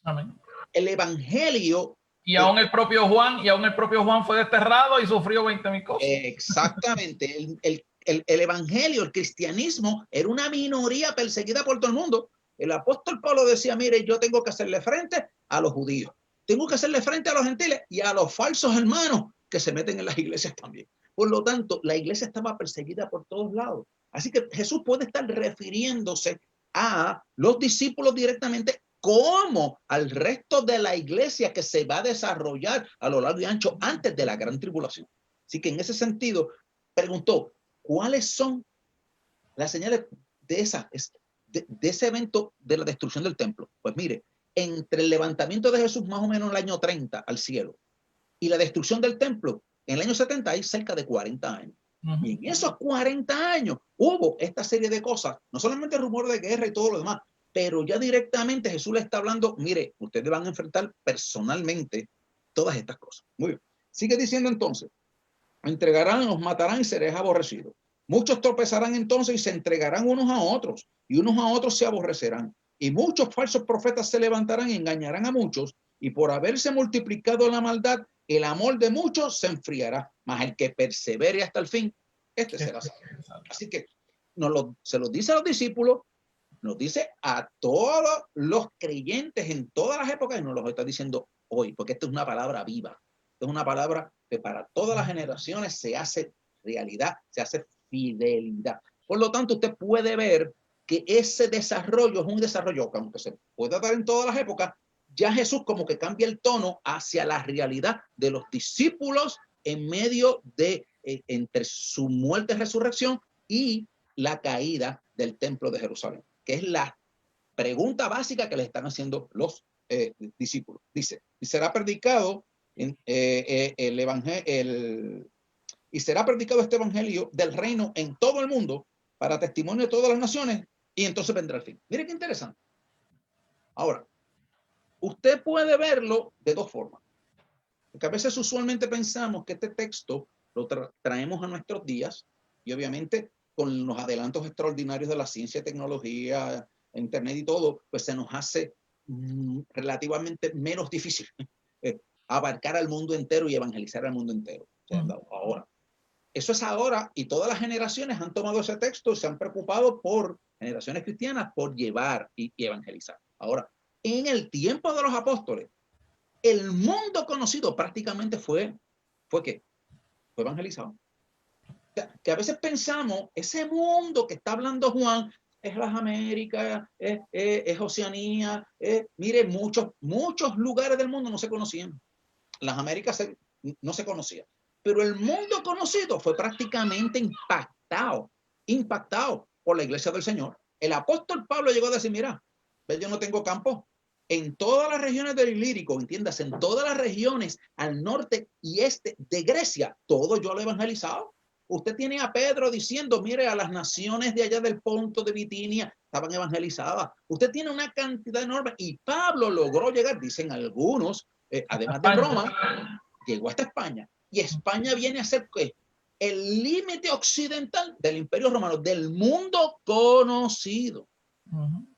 Speaker 1: Amén.
Speaker 2: El evangelio.
Speaker 1: Y aún el propio Juan fue desterrado y sufrió 20,000 cosas.
Speaker 2: Exactamente. El evangelio, el cristianismo, era una minoría perseguida por todo el mundo. El apóstol Pablo decía, mire, yo tengo que hacerle frente a los judíos, tengo que hacerle frente a los gentiles y a los falsos hermanos que se meten en las iglesias también. Por lo tanto, la iglesia estaba perseguida por todos lados. Así que Jesús puede estar refiriéndose a los discípulos directamente como al resto de la iglesia que se va a desarrollar a lo largo y ancho antes de la gran tribulación. Así que en ese sentido, preguntó, ¿cuáles son las señales de ese evento de la destrucción del templo? Pues mire, entre el levantamiento de Jesús más o menos en el año 30 al cielo y la destrucción del templo en el año 70 hay cerca de 40 años. Y en esos 40 años hubo esta serie de cosas, no solamente rumor de guerra y todo lo demás, pero ya directamente Jesús le está hablando, mire, ustedes van a enfrentar personalmente todas estas cosas. Muy bien. Sigue diciendo entonces, entregarán, os matarán y seréis aborrecidos. Muchos tropezarán entonces y se entregarán unos a otros, y unos a otros se aborrecerán. Y muchos falsos profetas se levantarán y engañarán a muchos, y por haberse multiplicado la maldad, el amor de muchos se enfriará, mas el que persevere hasta el fin, este será salvo. Así que se los dice a los discípulos, nos dice a todos los creyentes en todas las épocas, y nos lo está diciendo hoy, porque esta es una palabra viva. Esta es una palabra que para todas las generaciones se hace realidad, se hace fidelidad. Por lo tanto, usted puede ver que ese desarrollo es un desarrollo que aunque se puede dar en todas las épocas, ya Jesús como que cambia el tono hacia la realidad de los discípulos en medio de entre su muerte y resurrección y la caída del templo de Jerusalén, que es la pregunta básica que le están haciendo los discípulos. Dice, y será predicado el evangelio, y será predicado este evangelio del reino en todo el mundo para testimonio de todas las naciones, y entonces vendrá el fin. Mire qué interesante. Ahora, usted puede verlo de dos formas, porque a veces usualmente pensamos que este texto lo traemos a nuestros días, y obviamente con los adelantos extraordinarios de la ciencia, tecnología, internet y todo, pues se nos hace relativamente menos difícil abarcar al mundo entero y evangelizar al mundo entero. Ahora, eso es ahora, y todas las generaciones han tomado ese texto y se han preocupado por, generaciones cristianas, por llevar y evangelizar. Ahora, en el tiempo de los apóstoles, el mundo conocido prácticamente fue ¿qué? Fue evangelizado. O sea, que a veces pensamos, ese mundo que está hablando Juan, es las Américas, es Oceanía, mire, muchos lugares del mundo no se conocían. Las Américas no se conocían. Pero el mundo conocido fue prácticamente impactado por la iglesia del Señor. El apóstol Pablo llegó a decir, mira, yo no tengo campo. En todas las regiones del Ilírico, entiendas, en todas las regiones al norte y este de Grecia, todo yo lo he evangelizado. Usted tiene a Pedro diciendo, mire, a las naciones de allá del Ponto de Bitinia estaban evangelizadas. Usted tiene una cantidad enorme y Pablo logró llegar, dicen algunos, además de Roma, llegó hasta España. Y España viene a ser ¿qué? El límite occidental del Imperio Romano, del mundo conocido.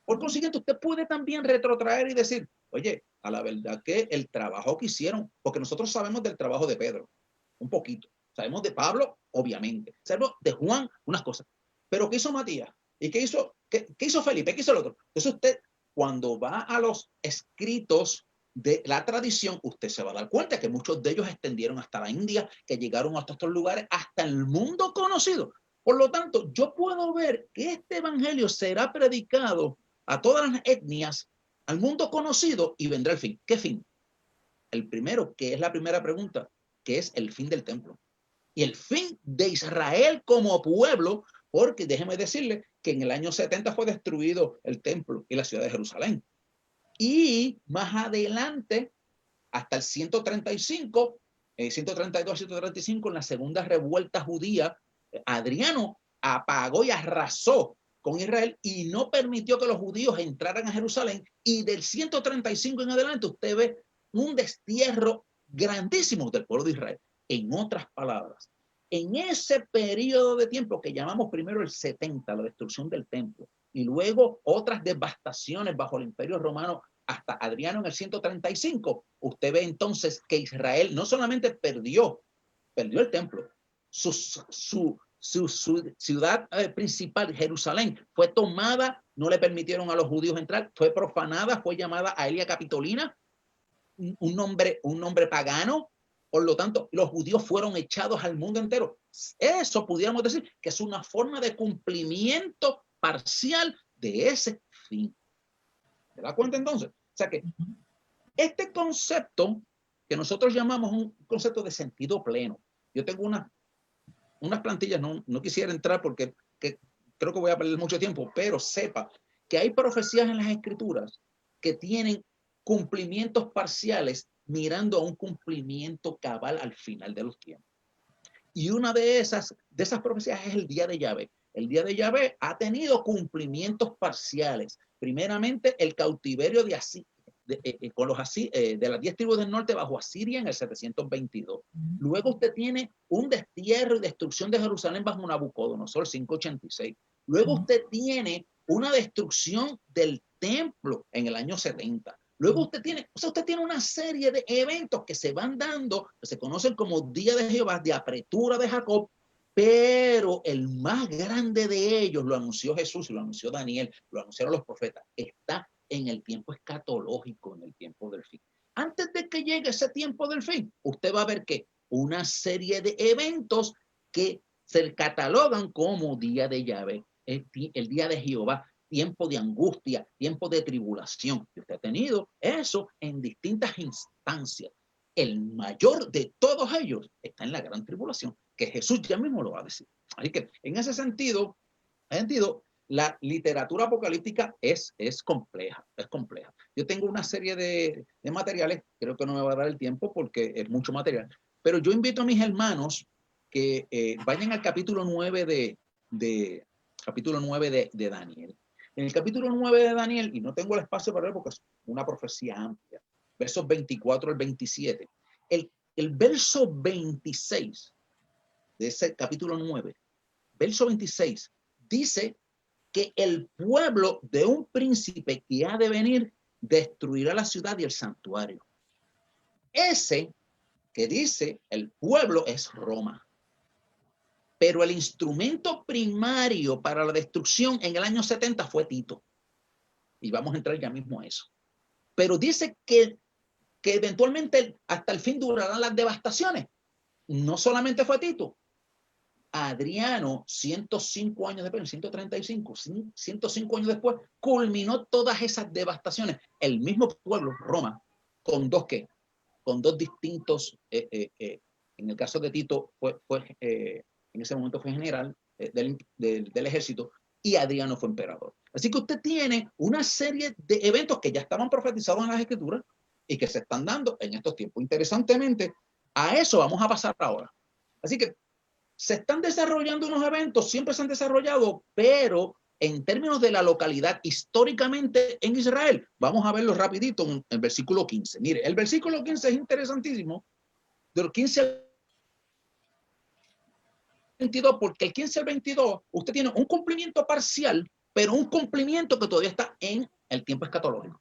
Speaker 2: Por consiguiente, usted puede también retrotraer y decir, oye, a la verdad que el trabajo que hicieron, porque nosotros sabemos del trabajo de Pedro, un poquito. Sabemos de Pablo, obviamente. Sabemos de Juan, unas cosas. Pero ¿qué hizo Matías? ¿Y qué hizo Felipe? ¿Qué hizo el otro? Entonces usted, cuando va a los escritos de la tradición, usted se va a dar cuenta que muchos de ellos extendieron hasta la India, que llegaron hasta estos lugares, hasta el mundo conocido. Por lo tanto, yo puedo ver que este evangelio será predicado a todas las etnias, al mundo conocido, y vendrá el fin. ¿Qué fin? El primero, que es la primera pregunta, que es el fin del templo. Y el fin de Israel como pueblo, porque déjeme decirle que en el año 70 fue destruido el templo y la ciudad de Jerusalén. Y más adelante, hasta el 135, 132, 135, en la segunda revuelta judía, Adriano apagó y arrasó con Israel y no permitió que los judíos entraran a Jerusalén. Y del 135 en adelante usted ve un destierro grandísimo del pueblo de Israel. En otras palabras, en ese periodo de tiempo que llamamos primero el 70, la destrucción del templo, y luego otras devastaciones bajo el Imperio Romano hasta Adriano en el 135, usted ve entonces que Israel no solamente perdió el templo, su ciudad principal, Jerusalén, fue tomada, no le permitieron a los judíos entrar, fue profanada, fue llamada Aelia Capitolina, un nombre pagano. Por lo tanto, los judíos fueron echados al mundo entero. Eso pudiéramos decir que es una forma de cumplimiento parcial de ese fin. ¿Se da cuenta entonces? O sea que este concepto que nosotros llamamos un concepto de sentido pleno. Yo tengo unas plantillas, no quisiera entrar porque creo que voy a perder mucho tiempo, pero sepa que hay profecías en las escrituras que tienen cumplimientos parciales mirando a un cumplimiento cabal al final de los tiempos. Y una de esas profecías es el día de Yahvé. El día de Yahvé ha tenido cumplimientos parciales. Primeramente, el cautiverio de las 10 tribus del norte bajo Asiria en el 722. Luego usted tiene un destierro y destrucción de Jerusalén bajo Nabucodonosor 586. Luego usted tiene una destrucción del templo en el año 70. Luego usted tiene una serie de eventos que se van dando, que se conocen como Día de Jehová, de apertura de Jacob, pero el más grande de ellos lo anunció Jesús, lo anunció Daniel, lo anunciaron los profetas, está en el tiempo escatológico, en el tiempo del fin. Antes de que llegue ese tiempo del fin, usted va a ver que una serie de eventos que se catalogan como Día de Yahvé, el Día de Jehová, tiempo de angustia, tiempo de tribulación. Y usted ha tenido eso en distintas instancias. El mayor de todos ellos está en la gran tribulación, que Jesús ya mismo lo va a decir. Así que en ese sentido, la literatura apocalíptica es compleja, es compleja. Yo tengo una serie de materiales, creo que no me va a dar el tiempo porque es mucho material, pero yo invito a mis hermanos que vayan al capítulo 9 de Daniel. En el capítulo 9 de Daniel, y no tengo el espacio para ver porque es una profecía amplia, versos 24 al 27, el verso 26 de ese capítulo 9, verso 26, dice que el pueblo de un príncipe que ha de venir destruirá la ciudad y el santuario. Ese que dice el pueblo es Roma. Pero el instrumento primario para la destrucción en el año 70 fue Tito. Y vamos a entrar ya mismo a eso. Pero dice que eventualmente hasta el fin durarán las devastaciones. No solamente fue Tito. Adriano, 105 años después, 105 años después, culminó todas esas devastaciones. El mismo pueblo, Roma, con dos distintos, en el caso de Tito, en ese momento fue general del ejército, y Adriano fue emperador. Así que usted tiene una serie de eventos que ya estaban profetizados en las escrituras y que se están dando en estos tiempos. Interesantemente, a eso vamos a pasar ahora. Así que se están desarrollando unos eventos, siempre se han desarrollado, pero en términos de la localidad históricamente en Israel, vamos a verlo rapidito en el versículo 15. Mire, el versículo 15 es interesantísimo, del 15 al 22, porque el 15 al 22 usted tiene un cumplimiento parcial, pero un cumplimiento que todavía está en el tiempo escatológico.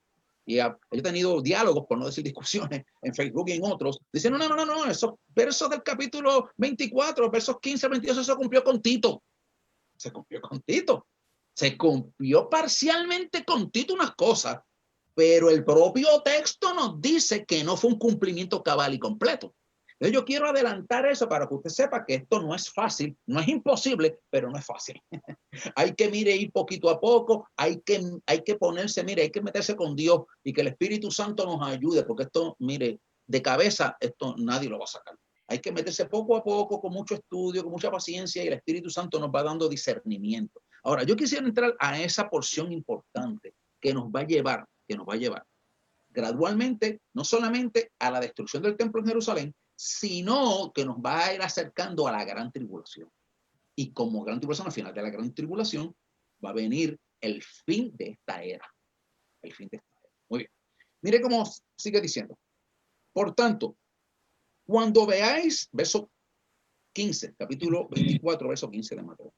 Speaker 2: y yo he tenido diálogos, por no decir discusiones, en Facebook y en otros, diciendo, no, esos versos del capítulo 24, versos 15 al 22, eso cumplió con Tito. Se cumplió con Tito. Se cumplió parcialmente con Tito unas cosas, pero el propio texto nos dice que no fue un cumplimiento cabal y completo. Entonces yo quiero adelantar eso para que usted sepa que esto no es fácil, no es imposible, pero no es fácil. Hay que, mire, ir poquito a poco, hay que ponerse, mire, hay que meterse con Dios y que el Espíritu Santo nos ayude, porque esto, mire, de cabeza, esto nadie lo va a sacar. Hay que meterse poco a poco, con mucho estudio, con mucha paciencia, y el Espíritu Santo nos va dando discernimiento. Ahora, yo quisiera entrar a esa porción importante que nos va a llevar gradualmente, no solamente a la destrucción del templo en Jerusalén, sino que nos va a ir acercando a la gran tribulación. Y como gran tribulación, al final de la gran tribulación, va a venir el fin de esta era. El fin de esta era. Muy bien. Mire cómo sigue diciendo. Por tanto, cuando veáis, verso 15, capítulo 24, verso 15 de Mateo.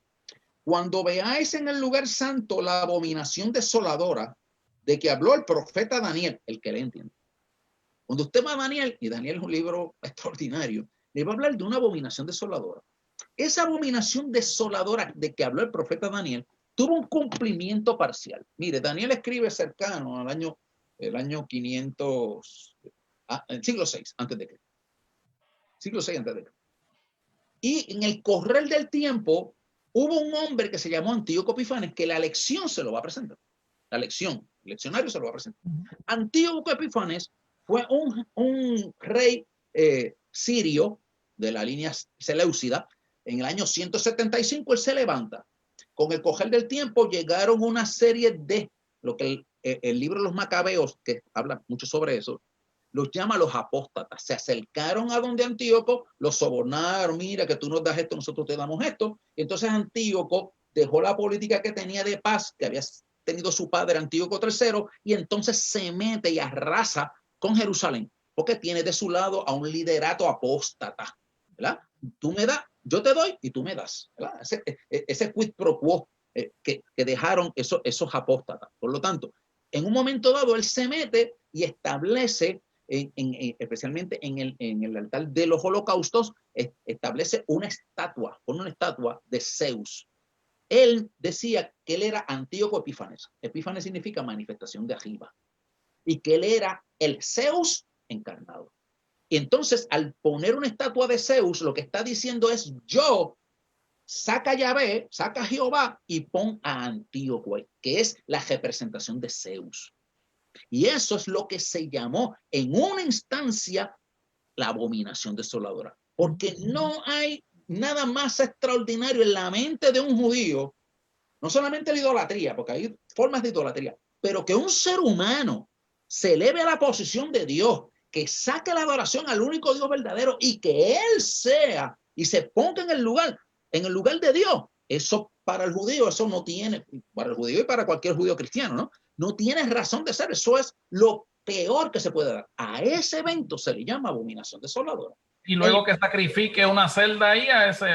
Speaker 2: Cuando veáis en el lugar santo la abominación desoladora de que habló el profeta Daniel, el que le entiende. Cuando usted va a Daniel, y Daniel es un libro extraordinario, le va a hablar de una abominación desoladora. Esa abominación desoladora de que habló el profeta Daniel tuvo un cumplimiento parcial. Mire, Daniel escribe cercano al año 500, el siglo VI antes de Cristo. Siglo VI antes de Cristo. Y en el correr del tiempo hubo un hombre que se llamó Antíoco Epifanes que la lección se lo va a presentar. La lección, el leccionario se lo va a presentar. Antíoco Epifanes fue un rey sirio de la línea seleucida. En el año 175 él se levanta. Con el correr del tiempo llegaron una serie de, lo que el libro de los Macabeos, que habla mucho sobre eso, los llama los apóstatas. Se acercaron a donde Antíoco, los sobornaron, mira que tú nos das esto, nosotros te damos esto. Y entonces Antíoco dejó la política que tenía de paz, que había tenido su padre Antíoco III, y entonces se mete y arrasa con Jerusalén, porque tiene de su lado a un liderato apóstata, ¿verdad? Tú me das, yo te doy y tú me das, ¿verdad? Ese quid pro quo que dejaron esos apóstatas. Por lo tanto, en un momento dado él se mete y establece, especialmente en el altar de los holocaustos, establece una estatua, pone una estatua de Zeus. Él decía que él era Antíoco Epífanes. Epífanes significa manifestación de arriba. Y que él era el Zeus encarnado. Y entonces, al poner una estatua de Zeus, lo que está diciendo es: yo, saca Yahvé, saca Jehová y pon a Antíoco, que es la representación de Zeus. Y eso es lo que se llamó en una instancia la abominación desoladora. Porque no hay nada más extraordinario en la mente de un judío, no solamente la idolatría, porque hay formas de idolatría, pero que un ser humano se eleve a la posición de Dios, que saque la adoración al único Dios verdadero y que Él sea y se ponga en el lugar de Dios. Eso para el judío, eso no tiene, para el judío y para cualquier judío cristiano, ¿no? No tiene razón de ser. Eso es lo peor que se puede dar. A ese evento se le llama abominación desoladora.
Speaker 1: Y luego que sacrifique una celda ahí a ese...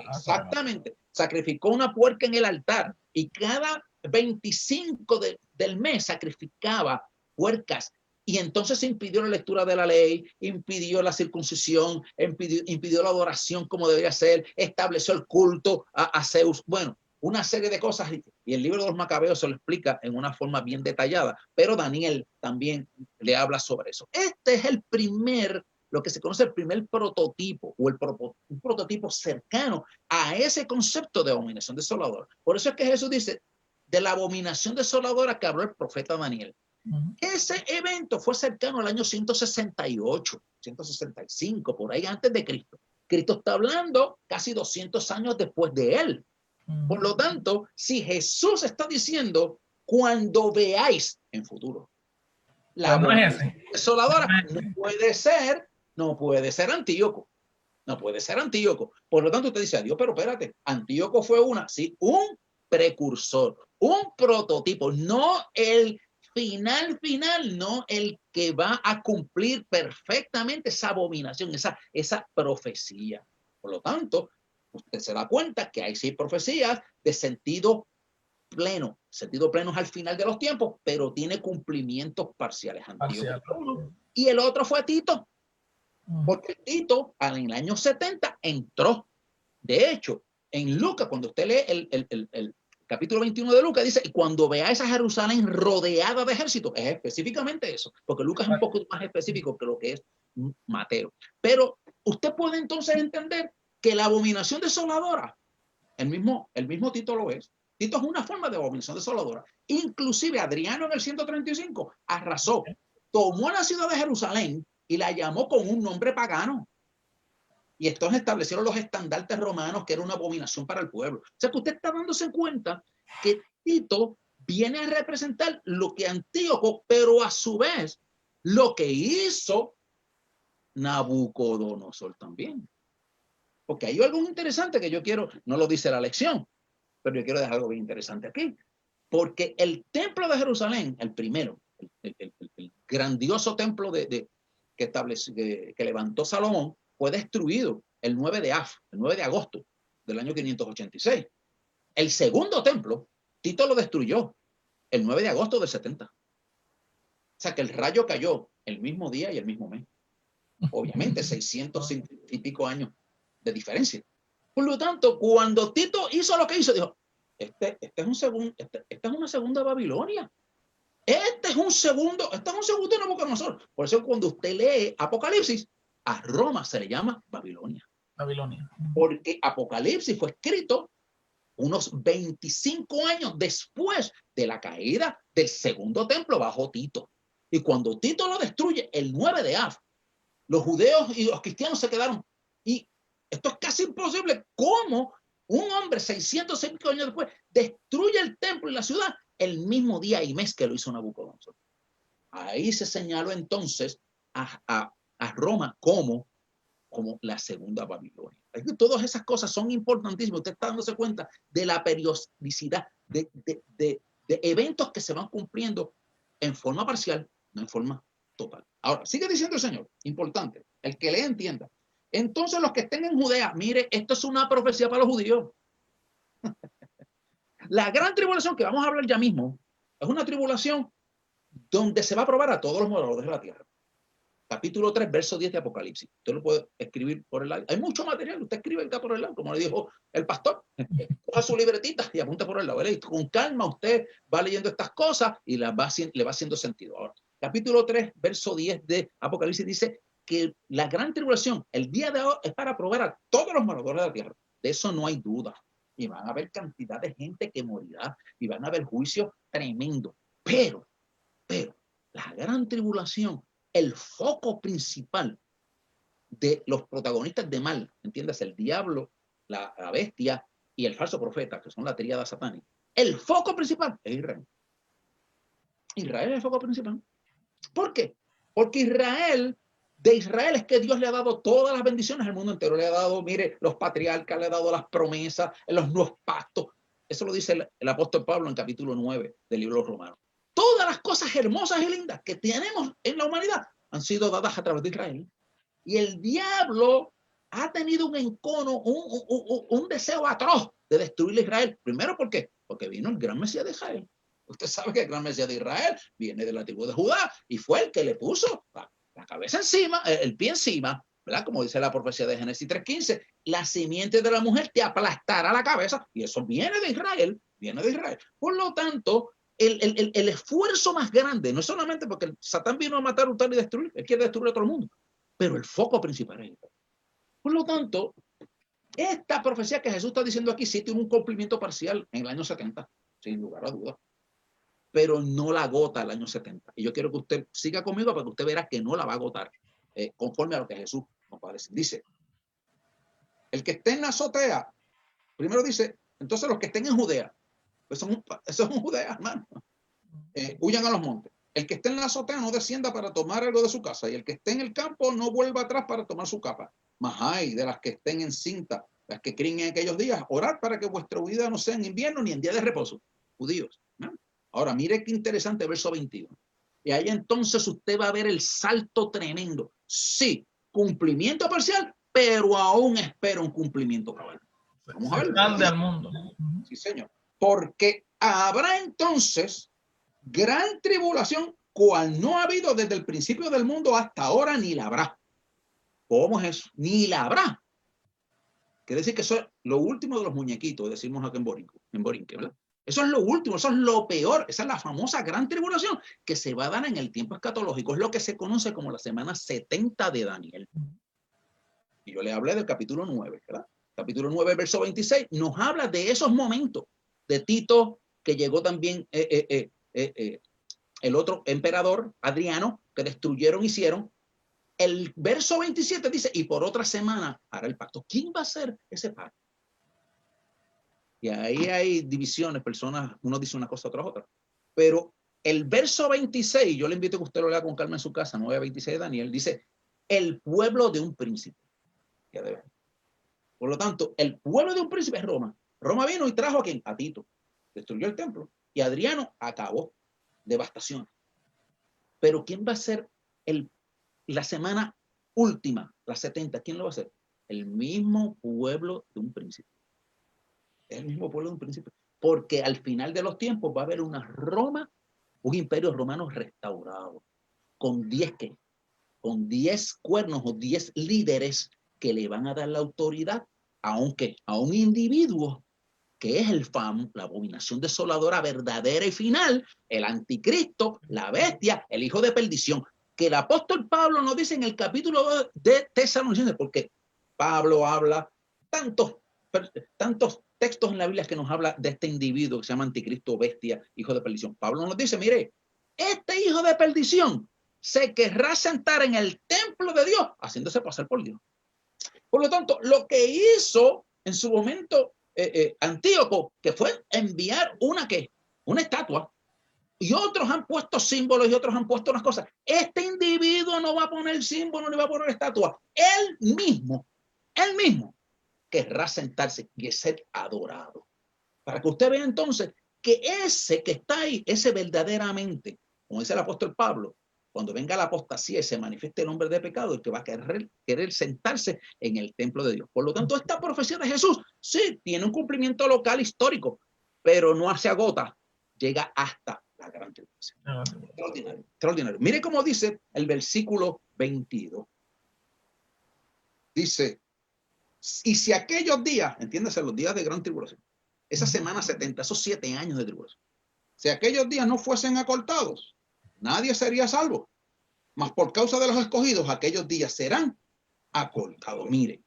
Speaker 2: Exactamente. Sacrificó una puerca en el altar y cada 25 del mes sacrificaba puercas. Y entonces se impidió la lectura de la ley, impidió la circuncisión, impidió la adoración como debería ser, estableció el culto a Zeus. Bueno, una serie de cosas. Y el libro de los Macabeos se lo explica en una forma bien detallada. Pero Daniel también le habla sobre eso. Este es el primer, lo que se conoce el primer prototipo o un prototipo cercano a ese concepto de abominación desoladora. Por eso es que Jesús dice de la abominación desoladora que habló el profeta Daniel. Ese evento fue cercano al año 168, 165, por ahí antes de Cristo. Cristo está hablando casi 200 años después de él. Por lo tanto, si Jesús está diciendo cuando veáis en futuro la abominación desoladora, no puede ser Antíoco. No puede ser Antíoco. Por lo tanto, usted dice, adiós, pero espérate, Antíoco fue un precursor, un prototipo, no el final, no el que va a cumplir perfectamente esa abominación, esa profecía. Por lo tanto, usted se da cuenta que hay 6 profecías de sentido pleno, sentido pleno es al final de los tiempos, pero tiene cumplimientos parciales.
Speaker 1: Parcial.
Speaker 2: Y el otro fue Tito, porque Tito en el año 70 entró. De hecho, en Lucas, cuando usted lee el capítulo 21 de Lucas, dice, y cuando veáis a Jerusalén rodeada de ejércitos, es específicamente eso, porque Lucas es un poco más específico que lo que es Mateo. Pero usted puede entonces entender que la abominación desoladora, el mismo Tito lo es. Tito es una forma de abominación desoladora. Inclusive Adriano en el 135 arrasó, tomó la ciudad de Jerusalén y la llamó con un nombre pagano. Y estos establecieron los estandartes romanos, que era una abominación para el pueblo. O sea que usted está dándose cuenta que Tito viene a representar lo que Antíoco, pero a su vez lo que hizo Nabucodonosor también. Porque hay algo interesante que yo quiero, no lo dice la lección, pero yo quiero dejar algo bien interesante aquí. Porque el templo de Jerusalén, el primero, el grandioso templo que levantó Salomón, fue destruido el 9 de agosto del año 586. El segundo templo, Tito lo destruyó el 9 de agosto del 70. O sea que el rayo cayó el mismo día y el mismo mes. Obviamente 600 y pico años de diferencia. Por lo tanto, cuando Tito hizo lo que hizo, dijo, esta es una segunda Babilonia. Este es un segundo Nabucodonosor. Por eso cuando usted lee Apocalipsis, a Roma se le llama Babilonia. Porque Apocalipsis fue escrito unos 25 años después de la caída del segundo templo bajo Tito. Y cuando Tito lo destruye el 9 de Av, los judeos y los cristianos se quedaron. Y esto es casi imposible. ¿Cómo un hombre 605 años después destruye el templo y la ciudad el mismo día y mes que lo hizo Nabucodonosor? Ahí se señaló entonces a Roma como la segunda Babilonia. Todas esas cosas son importantísimas. Usted está dándose cuenta de la periodicidad de eventos que se van cumpliendo en forma parcial, no en forma total. Ahora, sigue diciendo el Señor, importante, el que le entienda. Entonces los que estén en Judea, mire, esto es una profecía para los judíos. La gran tribulación que vamos a hablar ya mismo es una tribulación donde se va a probar a todos los moradores de la tierra. Capítulo 3, verso 10 de Apocalipsis. Usted lo puede escribir por el lado. Hay mucho material, usted escribe acá por el lado, como le dijo el pastor. Coja su libretita y apunta por el lado. ¿Vale? Con calma usted va leyendo estas cosas y le va haciendo sentido. Ahora, capítulo 3, verso 10 de Apocalipsis dice que la gran tribulación, el día de hoy, es para probar a todos los moradores de la tierra. De eso no hay duda. Y van a haber cantidad de gente que morirá y van a haber juicios tremendos. Pero, la gran tribulación, el foco principal de los protagonistas de mal, entiendes, el diablo, la bestia y el falso profeta, que son la tríada satánica, el foco principal es Israel. Israel es el foco principal. ¿Por qué? Porque de Israel es que Dios le ha dado todas las bendiciones al mundo entero. Le ha dado, mire, los patriarcas, le ha dado las promesas, los nuevos pactos. Eso lo dice el apóstol Pablo en capítulo 9 del libro romano. Todas las cosas hermosas y lindas que tenemos en la humanidad han sido dadas a través de Israel. Y el diablo ha tenido un encono, un deseo atroz de destruir a Israel. Primero, ¿por qué? Porque vino el gran Mesías de Israel. Usted sabe que el gran Mesías de Israel viene de la tribu de Judá y fue el que le puso la cabeza encima, el pie encima, ¿verdad? Como dice la profecía de Génesis 3:15, la simiente de la mujer te aplastará la cabeza, y eso viene de Israel, Por lo tanto, el esfuerzo más grande, no es solamente porque Satán vino a matar, hurtar y destruir, él quiere destruir a todo el mundo, pero el foco principal es Israel. Por lo tanto, esta profecía que Jesús está diciendo aquí sí tiene un cumplimiento parcial en el año 70, sin lugar a dudas, pero no la agota el año 70. Y yo quiero que usted siga conmigo para que usted verá que no la va a agotar, conforme a lo que Jesús nos va a decir. Dice, el que esté en la azotea, primero dice, entonces los que estén en Judea, pues eso es un Judea, hermano, huyan a los montes. El que esté en la azotea no descienda para tomar algo de su casa, y el que esté en el campo no vuelva atrás para tomar su capa. Mas hay de las que estén en cinta, las que críen en aquellos días, orad para que vuestra huida no sea en invierno ni en día de reposo. Judíos, ¿no? Ahora, mire qué interesante, verso 21. Y ahí entonces usted va a ver el salto tremendo. Sí, cumplimiento parcial, pero aún espera un cumplimiento cabal. Vamos a ver.
Speaker 1: Grande al mundo.
Speaker 2: Sí, señor. Porque habrá entonces gran tribulación, cual no ha habido desde el principio del mundo hasta ahora, ni la habrá. ¿Cómo es eso? Ni la habrá. Quiere decir que eso es lo último de los muñequitos, decimos acá en Borinque, ¿verdad? Eso es lo último, eso es lo peor. Esa es la famosa gran tribulación que se va a dar en el tiempo escatológico. Es lo que se conoce como la semana 70 de Daniel. Y yo le hablé del capítulo 9, ¿verdad? Capítulo 9, verso 26, nos habla de esos momentos de Tito, que llegó también el otro emperador, Adriano, que destruyeron, hicieron. El verso 27 dice, y por otra semana hará el pacto. ¿Quién va a hacer ese pacto? Y ahí hay divisiones, personas, uno dice una cosa, otro otra. Pero el verso 26, yo le invito a que usted lo lea con calma en su casa, 9:26 de Daniel, dice, el pueblo de un príncipe. Ya debe. Por lo tanto, el pueblo de un príncipe es Roma. Roma vino y trajo a quién? A Tito. Destruyó el templo. Y Adriano acabó. Devastación. Pero ¿quién va a ser la semana última, la 70? ¿Quién lo va a hacer? El mismo pueblo de un príncipe. El mismo pueblo de un príncipe. Porque al final de los tiempos va a haber una Roma, un imperio romano restaurado. Con 10 ¿qué? Con 10 cuernos o 10 líderes que le van a dar la autoridad a un individuo que es la abominación desoladora verdadera y final, el anticristo, la bestia, el hijo de perdición, que el apóstol Pablo nos dice en el capítulo 2 de Tesalonicenses, porque Pablo habla tantos textos en la Biblia que nos habla de este individuo que se llama anticristo, bestia, hijo de perdición. Pablo nos dice, mire, este hijo de perdición se querrá sentar en el templo de Dios, haciéndose pasar por Dios. Por lo tanto, lo que hizo en su momento Antíoco, que fue enviar una estatua, y otros han puesto símbolos y otros han puesto unas cosas. Este individuo no va a poner símbolo ni va a poner estatua. Él mismo querrá sentarse y ser adorado. Para que usted vea entonces que ese que está ahí, ese verdaderamente, como dice el apóstol Pablo, cuando venga la apostasía y se manifieste el hombre de pecado, el que va a querer sentarse en el templo de Dios. Por lo tanto, esta profecía de Jesús, sí, tiene un cumplimiento local histórico, pero no se agota, llega hasta la gran tribulación. Extraordinario, extraordinario. Mire cómo dice el versículo 22. Dice, y si aquellos días, entiéndase, los días de gran tribulación, esa semana 70, esos 7 años de tribulación, si aquellos días no fuesen acortados, nadie sería salvo. Mas por causa de los escogidos, aquellos días serán acortados. Mire,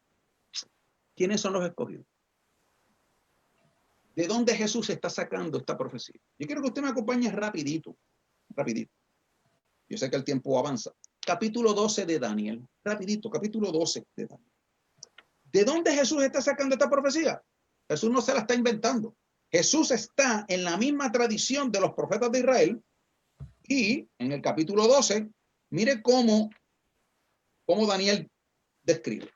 Speaker 2: ¿quiénes son los escogidos? ¿De dónde Jesús está sacando esta profecía? Yo quiero que usted me acompañe rapidito. Yo sé que el tiempo avanza. Capítulo 12 de Daniel. Rapidito, capítulo 12 de Daniel. ¿De dónde Jesús está sacando esta profecía? Jesús no se la está inventando. Jesús está en la misma tradición de los profetas de Israel. Y en el capítulo 12, mire cómo Daniel describe.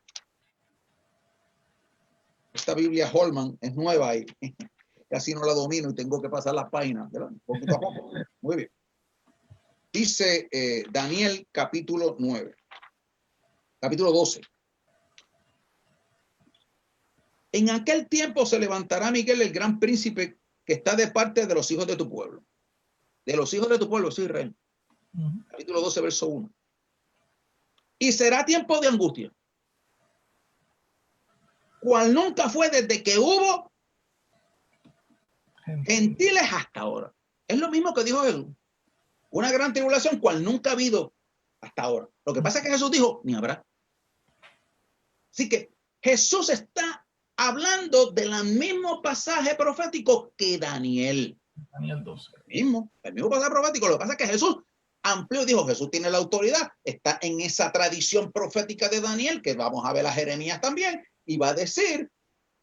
Speaker 2: Esta Biblia Holman es nueva y casi no la domino y tengo que pasar las páginas, ¿verdad? Poquito a poco. Muy bien. Dice Daniel capítulo 9. Capítulo 12. En aquel tiempo se levantará Miguel, el gran príncipe, que está de parte de los hijos de tu pueblo. De los hijos de tu pueblo, sí, Israel. Capítulo 12, verso 1. Y será tiempo de angustia, cual nunca fue desde que hubo gentiles hasta ahora. Es lo mismo que dijo Jesús. Una gran tribulación cual nunca ha habido hasta ahora. Lo que pasa es que Jesús dijo, ni habrá. Así que Jesús está hablando del mismo pasaje profético que Daniel.
Speaker 1: Daniel 12.
Speaker 2: El mismo pasaje profético. Lo que pasa es que Jesús amplió y dijo, Jesús tiene la autoridad, está en esa tradición profética de Daniel, que vamos a ver a Jeremías también, y va a decir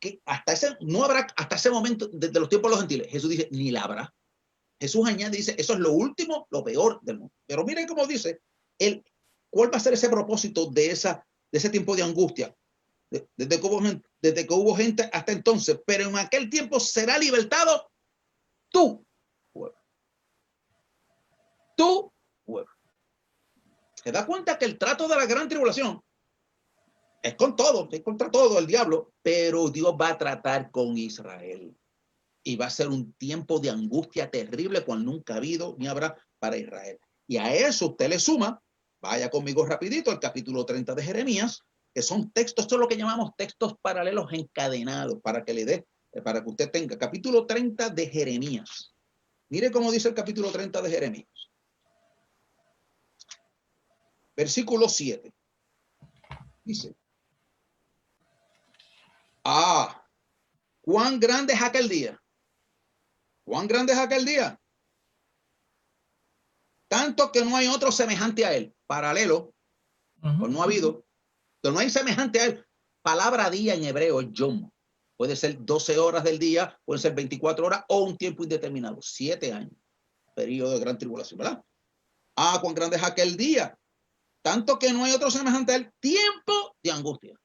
Speaker 2: que no habrá hasta ese momento, desde los tiempos de los gentiles. Jesús dice, ni la habrá. Jesús añade, dice, eso es lo último, lo peor del mundo. Pero miren cómo dice, ¿cuál va a ser ese propósito de ese tiempo de angustia? Desde que hubo gente hasta entonces, pero en aquel tiempo será libertado tu pueblo. Tu pueblo. ¿Se da cuenta que el trato de la gran tribulación es con todo, es contra todo el diablo, pero Dios va a tratar con Israel? Y va a ser un tiempo de angustia terrible cual nunca ha habido ni habrá para Israel. Y a eso usted le suma, vaya conmigo rapidito, al capítulo 30 de Jeremías, que son textos, esto es lo que llamamos textos paralelos encadenados, para que le dé, para que usted tenga. Capítulo 30 de Jeremías. Mire cómo dice el capítulo 30 de Jeremías. Versículo 7. Dice, ¿cuán grande es aquel día? ¿Cuán grande es aquel día? Tanto que no hay otro semejante a él. Paralelo, pues no ha habido. Pero no hay semejante a él. Palabra día en hebreo es yom. Puede ser 12 horas del día, puede ser 24 horas o un tiempo indeterminado. 7 años. Periodo de gran tribulación, ¿verdad? Cuán grande es aquel día. Tanto que no hay otro semejante a él. Tiempo de angustia.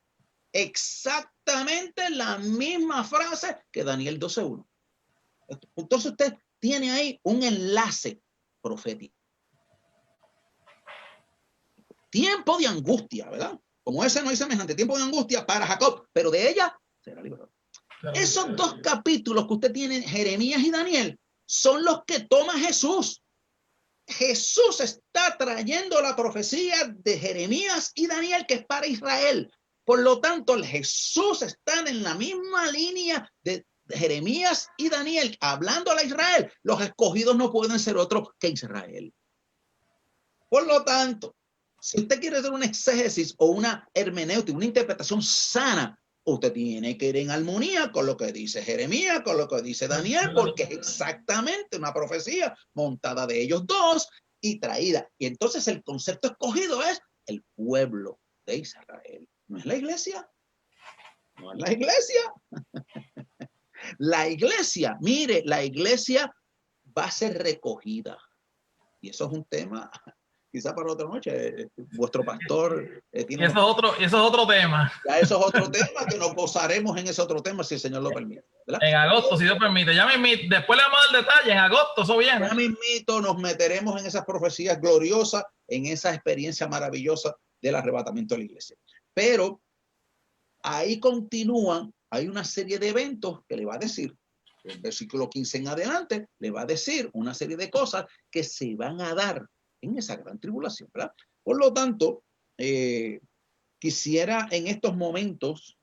Speaker 2: Exactamente la misma frase que Daniel 12:1. Entonces usted tiene ahí un enlace profético. Tiempo de angustia, ¿verdad? Como ese no hay semejante. Tiempo de angustia para Jacob, pero de ella será liberado. Esos dos capítulos que usted tiene, Jeremías y Daniel, son los que toma Jesús. Jesús está trayendo la profecía de Jeremías y Daniel, que es para Israel. Por lo tanto, el Jesús está en la misma línea de Jeremías y Daniel, hablando a Israel. Los escogidos no pueden ser otros que Israel. Por lo tanto, si usted quiere hacer un exégesis o una hermenéutica, una interpretación sana, usted tiene que ir en armonía con lo que dice Jeremías, con lo que dice Daniel, porque es exactamente una profecía montada de ellos dos y traída. Y entonces el concepto escogido es el pueblo de Israel. ¿No es la iglesia? No es la iglesia. La iglesia, mire, la iglesia va a ser recogida. Y eso es un tema, quizá para otra noche. Vuestro pastor
Speaker 1: y
Speaker 2: tiene...
Speaker 1: eso es otro tema.
Speaker 2: Ya eso es otro tema que nos gozaremos en ese otro tema si el Señor lo permite, ¿verdad?
Speaker 1: En agosto, si Dios permite. Después le vamos a dar detalle. En agosto, eso viene.
Speaker 2: Ya mismito nos meteremos en esas profecías gloriosas, en esa experiencia maravillosa del arrebatamiento de la iglesia. Pero ahí continúan, hay una serie de eventos que le va a decir, el versículo 15 en adelante, le va a decir una serie de cosas que se van a dar en esa gran tribulación, ¿verdad? Por lo tanto, quisiera en estos momentos,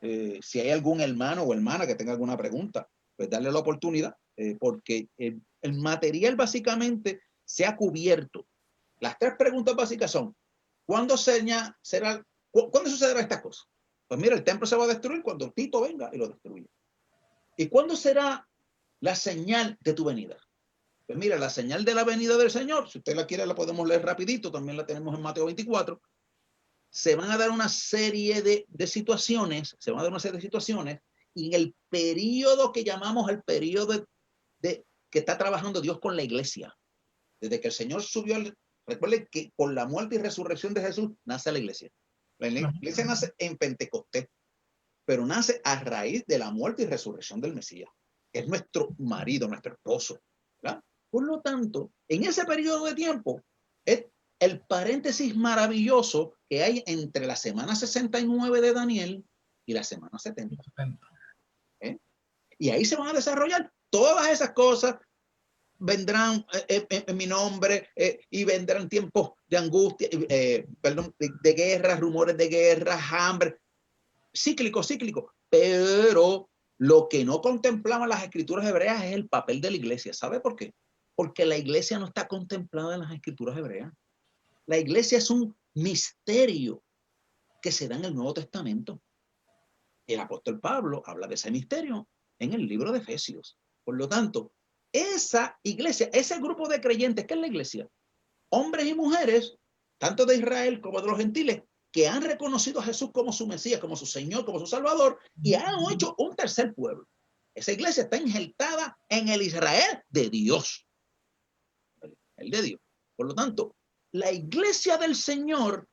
Speaker 2: si hay algún hermano o hermana que tenga alguna pregunta, pues darle la oportunidad, porque el material básicamente se ha cubierto. Las 3 preguntas básicas son, ¿cuándo sucederá esta cosa? Pues mira, el templo se va a destruir cuando Tito venga y lo destruya. ¿Y cuándo será la señal de tu venida? Pues mira, la señal de la venida del Señor, si usted la quiere, la podemos leer rapidito, también la tenemos en Mateo 24. Se van a dar una serie de situaciones, y en el periodo que llamamos el periodo que está trabajando Dios con la iglesia. Desde que el Señor subió, recuerden que por la muerte y resurrección de Jesús nace la iglesia. La iglesia nace en Pentecostés, pero nace a raíz de la muerte y resurrección del Mesías. Es nuestro marido, nuestro esposo, ¿verdad? Por lo tanto, en ese periodo de tiempo, es el paréntesis maravilloso que hay entre la semana 69 de Daniel y la semana 70. Y ahí se van a desarrollar todas esas cosas. Vendrán en mi nombre y vendrán tiempos de angustia, de guerras, rumores de guerras, hambre, cíclico, pero lo que no contemplaban las escrituras hebreas es el papel de la iglesia. ¿Sabe por qué? Porque la iglesia no está contemplada en las escrituras hebreas. La iglesia es un misterio que se da en el Nuevo Testamento. El apóstol Pablo habla de ese misterio en el libro de Efesios. Por lo tanto, esa iglesia, ese grupo de creyentes, ¿qué es la iglesia? Hombres y mujeres, tanto de Israel como de los gentiles, que han reconocido a Jesús como su Mesías, como su Señor, como su Salvador, y han hecho un tercer pueblo. Esa iglesia está injertada en el Israel de Dios. El de Dios. Por lo tanto, la iglesia del Señor,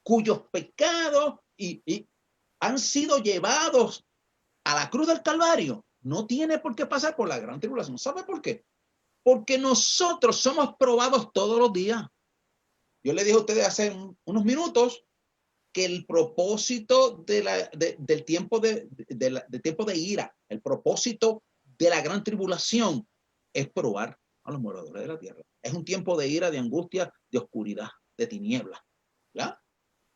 Speaker 2: cuyos pecados han sido llevados a la cruz del Calvario, no tiene por qué pasar por la gran tribulación. ¿Sabe por qué? Porque nosotros somos probados todos los días. Yo le dije a ustedes hace unos minutos que el propósito del tiempo de ira, el propósito de la gran tribulación es probar a los moradores de la tierra. Es un tiempo de ira, de angustia, de oscuridad, de tinieblas, ¿ya?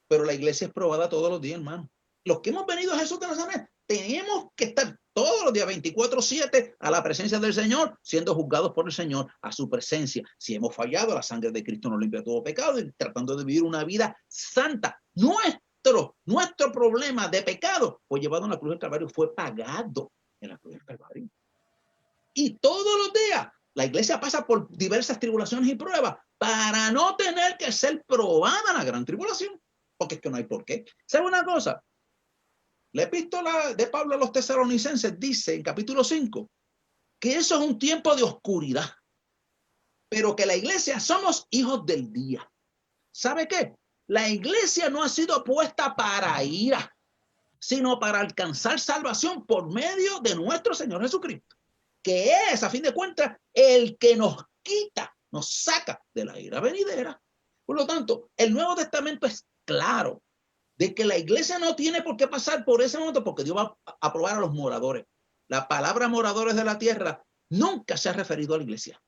Speaker 2: Pero la iglesia es probada todos los días, hermano. Los que hemos venido a Jesús de Nazaret, tenemos que estar todos los días 24/7 a la presencia del Señor, siendo juzgados por el Señor, a su presencia. Si hemos fallado, la sangre de Cristo nos limpia todo pecado y tratando de vivir una vida santa. Nuestro problema de pecado fue llevado en la cruz del Calvario, fue pagado en la cruz del Calvario. Y todos los días la iglesia pasa por diversas tribulaciones y pruebas para no tener que ser probada en la gran tribulación, porque es que no hay por qué. ¿Sabe una cosa? La epístola de Pablo a los tesalonicenses dice en capítulo 5 que eso es un tiempo de oscuridad, pero que la iglesia somos hijos del día. ¿Sabe qué? La iglesia no ha sido puesta para ira, sino para alcanzar salvación por medio de nuestro Señor Jesucristo, que es, a fin de cuentas, el que nos quita, nos saca de la ira venidera. Por lo tanto, el Nuevo Testamento es claro de que la iglesia no tiene por qué pasar por ese momento, porque Dios va a probar a los moradores. La palabra moradores de la tierra nunca se ha referido a la iglesia.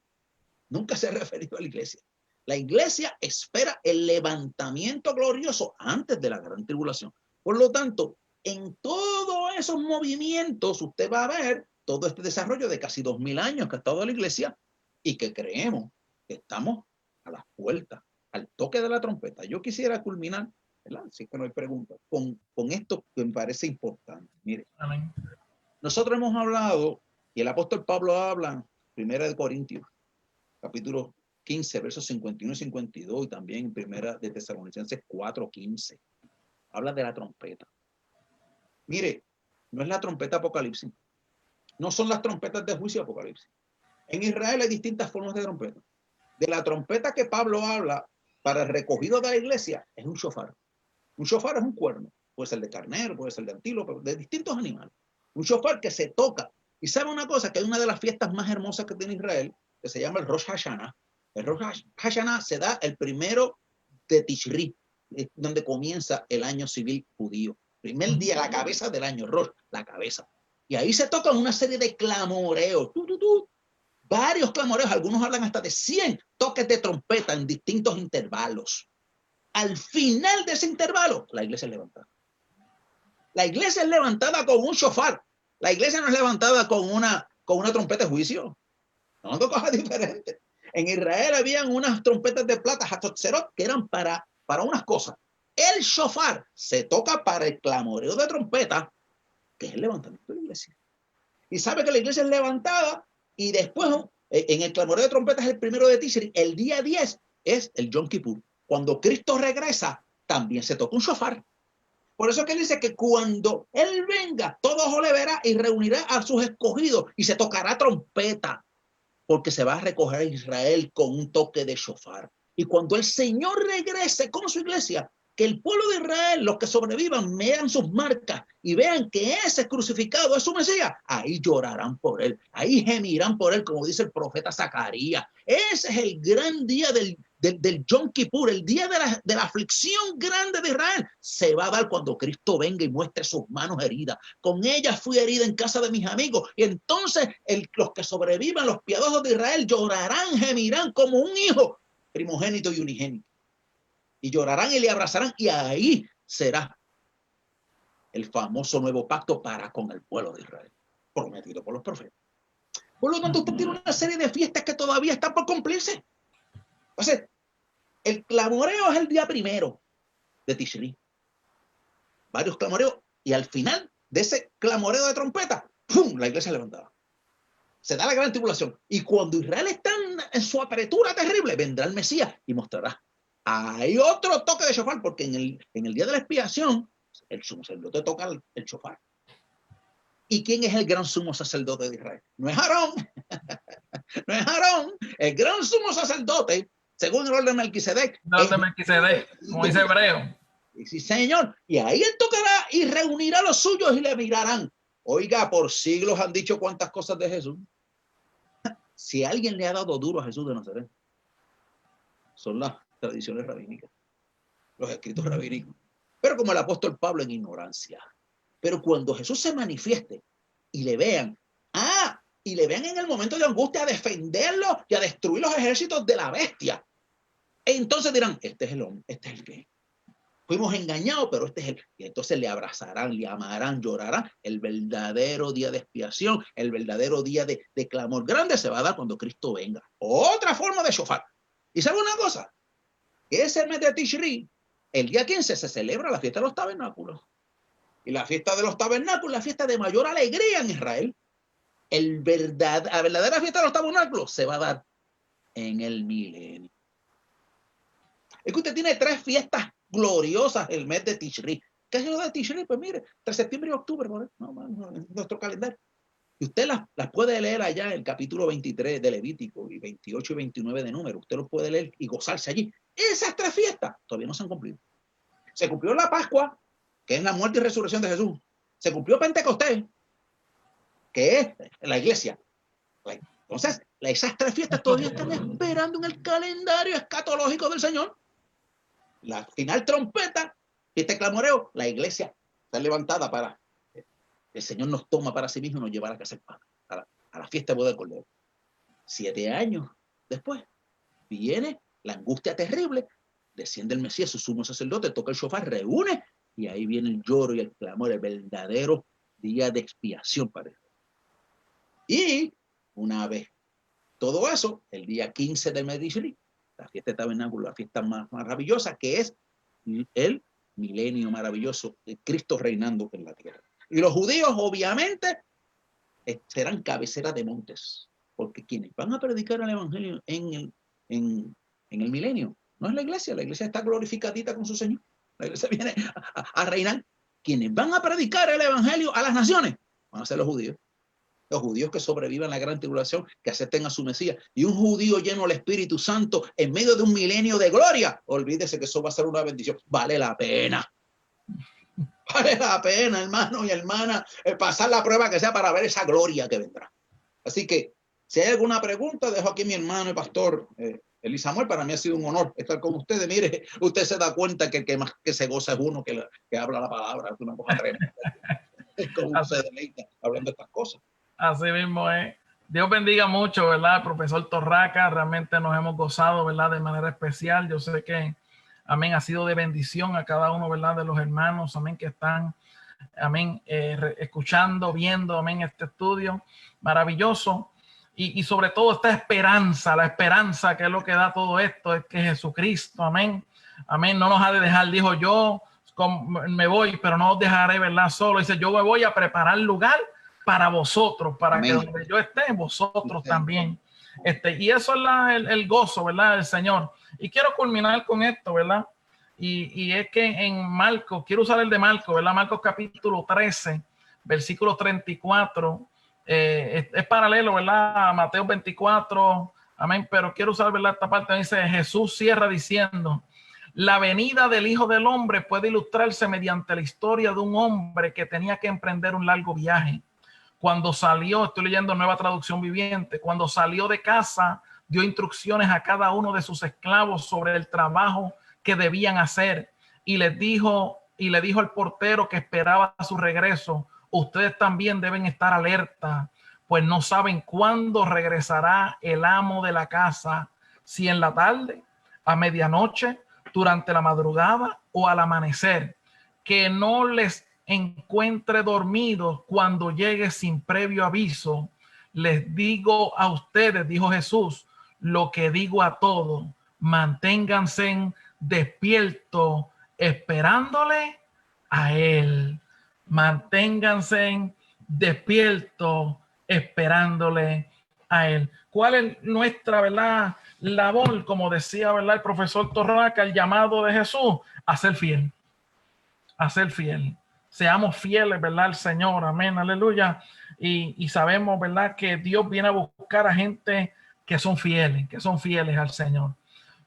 Speaker 2: Nunca se ha referido a la iglesia. La iglesia espera el levantamiento glorioso antes de la gran tribulación. Por lo tanto, en todos esos movimientos usted va a ver todo este desarrollo de casi 2000 años que ha estado la iglesia y que creemos que estamos a las puertas, al toque de la trompeta. Yo quisiera culminar, ¿verdad? Si es que no hay preguntas, con esto que me parece importante. Mire,
Speaker 1: Amén.
Speaker 2: nosotros hemos hablado, y el apóstol Pablo habla, 1 Corintios, capítulo 15, versos 51 y 52, y también en 1 de Tesalonicenses 4:15. Habla de la trompeta. Mire, no es la trompeta Apocalipsis. No son las trompetas de juicio Apocalipsis. En Israel hay distintas formas de trompeta. De la trompeta que Pablo habla para el recogido de la iglesia es un shofar. Un shofar es un cuerno. Puede ser de carnero, puede ser de antílope, de distintos animales. Un shofar que se toca. Y sabe una cosa, que hay una de las fiestas más hermosas que tiene Israel, que se llama el Rosh Hashanah. El Rosh Hashanah se da el 1 de Tishri, donde comienza el año civil judío. Primer día, la cabeza del año, Rosh, la cabeza. Y ahí se tocan una serie de clamoreos. Varios clamoreos, algunos hablan hasta de 100 toques de trompeta en distintos intervalos. Al final de ese intervalo, la iglesia es levantada. La iglesia es levantada con un shofar. La iglesia no es levantada con una trompeta de juicio. No, son cosas diferentes. En Israel habían unas trompetas de plata, hatotzerot, que eran para unas cosas. El shofar se toca para el clamoreo de trompeta, que es el levantamiento de la iglesia. Y sabe que la iglesia es levantada y después en el clamoreo de trompeta es el 1 de Tishri. El día 10 es el Yom Kippur. Cuando Cristo regresa, también se toca un shofar. Por eso es que él dice que cuando él venga, todo ojo le verá y reunirá a sus escogidos y se tocará trompeta, porque se va a recoger a Israel con un toque de shofar. Y cuando el Señor regrese con su iglesia, que el pueblo de Israel, los que sobrevivan, vean sus marcas y vean que ese crucificado es su Mesías, ahí llorarán por él, ahí gemirán por él, como dice el profeta Zacarías. Ese es el gran día del Yom Kippur, el día de la aflicción grande de Israel. Se va a dar cuando Cristo venga y muestre sus manos heridas. Con ellas fui herida en casa de mis amigos. Y entonces los que sobrevivan, los piadosos de Israel, llorarán, gemirán como un hijo primogénito y unigénito. Y llorarán y le abrazarán, y ahí será el famoso nuevo pacto para con el pueblo de Israel, prometido por los profetas. Por lo tanto, usted tiene una serie de fiestas que todavía están por cumplirse. Entonces, el clamoreo es el día 1 de Tishri. Varios clamoreos, y al final de ese clamoreo de trompeta, ¡pum!, la iglesia levantada. Se da la gran tribulación. Y cuando Israel está en su apertura terrible, vendrá el Mesías y mostrará. Hay otro toque de shofar, porque en el día de la expiación, el sumo sacerdote toca el shofar. ¿Y quién es el gran sumo sacerdote de Israel? No es Aarón. No es Aarón. El gran sumo sacerdote, según el orden de Melquisedec.
Speaker 1: No de Melquisedec, como dice Hebreo.
Speaker 2: Sí, señor. Y ahí él tocará y reunirá a los suyos y le mirarán. Oiga, por siglos han dicho cuántas cosas de Jesús. Si alguien le ha dado duro a Jesús de Nazaret, son las tradiciones rabínicas, los escritos rabínicos. Pero como el apóstol Pablo en ignorancia. Pero cuando Jesús se manifieste y le vean, y le ven en el momento de angustia a defenderlo y a destruir los ejércitos de la bestia. Entonces dirán, este es el hombre, este es el que fuimos engañados, pero este es el. Y entonces le abrazarán, le amarán, llorarán. El verdadero día de expiación, el verdadero día de clamor grande se va a dar cuando Cristo venga. Otra forma de shofar. ¿Y sabe una cosa? Que ese mes de Tishri, el día 15 se celebra la fiesta de los tabernáculos. Y la fiesta de los tabernáculos, la fiesta de mayor alegría en Israel. La verdadera fiesta de los tabernáculos se va a dar en el milenio. Es que usted tiene 3 fiestas gloriosas el mes de Tishri. ¿Qué es lo de Tishri? Pues mire, entre septiembre y octubre, no, en nuestro calendario. Y usted las puede leer allá en el capítulo 23 de Levítico y 28 y 29 de Número. Usted los puede leer y gozarse allí. Esas 3 fiestas todavía no se han cumplido. Se cumplió la Pascua, que es la muerte y resurrección de Jesús. Se cumplió Pentecostés, que es la iglesia. Entonces, esas 3 fiestas todavía están esperando en el calendario escatológico del Señor. La final trompeta, este clamoreo, la iglesia está levantada para el Señor nos toma para sí mismo y nos lleva a la casa del Padre, a la fiesta de boda del Cordero. 7 años después viene la angustia terrible, desciende el Mesías, su sumo sacerdote, toca el shofar, reúne, y ahí viene el lloro y el clamor, el verdadero día de expiación para Israel. Y una vez todo eso, el día 15 del mes de Tishri, la fiesta de tabernáculo, la fiesta más maravillosa, que es el milenio maravilloso de Cristo reinando en la tierra. Y los judíos, obviamente, serán cabeceras de montes, porque quienes van a predicar el evangelio en el milenio no es la iglesia está glorificadita con su Señor. La iglesia viene a reinar. Quienes van a predicar el evangelio a las naciones van a ser los judíos. Los judíos que sobrevivan la gran tribulación, que acepten a su Mesías. Y un judío lleno del Espíritu Santo en medio de un milenio de gloria. Olvídese que eso va a ser una bendición. Vale la pena. Vale la pena, hermano y hermana, pasar la prueba que sea para ver esa gloria que vendrá. Así que, si hay alguna pregunta, dejo aquí a mi hermano y pastor Eli Samuel. Para mí ha sido un honor estar con ustedes. Mire, usted se da cuenta que el que más que se goza es uno que habla la palabra. Es una cosa tremenda. Es como uno se deleita hablando de estas cosas.
Speaker 1: Así mismo es. Dios bendiga mucho, ¿verdad? Profesor Torraca, realmente nos hemos gozado, ¿verdad? De manera especial. Yo sé que, amén, ha sido de bendición a cada uno, ¿verdad? De los hermanos, amén, que están, amén, escuchando, viendo, amén, este estudio maravilloso. Y sobre todo esta esperanza, la esperanza que es lo que da todo esto, es que Jesucristo, amén, amén, no nos ha de dejar. Dijo, yo me voy, pero no os dejaré, ¿verdad? Solo. Dice, yo me voy a preparar lugar para vosotros, para amén, que donde yo esté, vosotros también. Y eso es el gozo, ¿verdad? Del Señor. Y quiero culminar con esto, ¿verdad? Y es que en Marcos, quiero usar el de Marcos, ¿verdad? Marcos capítulo 13, versículo 34, es paralelo, ¿verdad? A Mateo 24, amén, pero quiero usar, ¿verdad? Esta parte dice, Jesús cierra diciendo, la venida del Hijo del Hombre puede ilustrarse mediante la historia de un hombre que tenía que emprender un largo viaje. Cuando salió, estoy leyendo Nueva Traducción Viviente, cuando salió de casa, dio instrucciones a cada uno de sus esclavos sobre el trabajo que debían hacer y le dijo al portero que esperaba su regreso, ustedes también deben estar alerta, pues no saben cuándo regresará el amo de la casa, si en la tarde, a medianoche, durante la madrugada o al amanecer, que no les encuentre dormidos cuando llegue sin previo aviso. Les digo a ustedes, dijo Jesús, lo que digo a todos, manténganse despiertos esperándole a él. Manténganse despiertos esperándole a él. ¿Cuál es nuestra, verdad, labor? Como decía, verdad, el profesor Torraca, el llamado de Jesús, a ser fiel. A ser fiel. Seamos fieles, ¿verdad? Al Señor, amén, aleluya. Y sabemos, ¿verdad? Que Dios viene a buscar a gente que son fieles al Señor.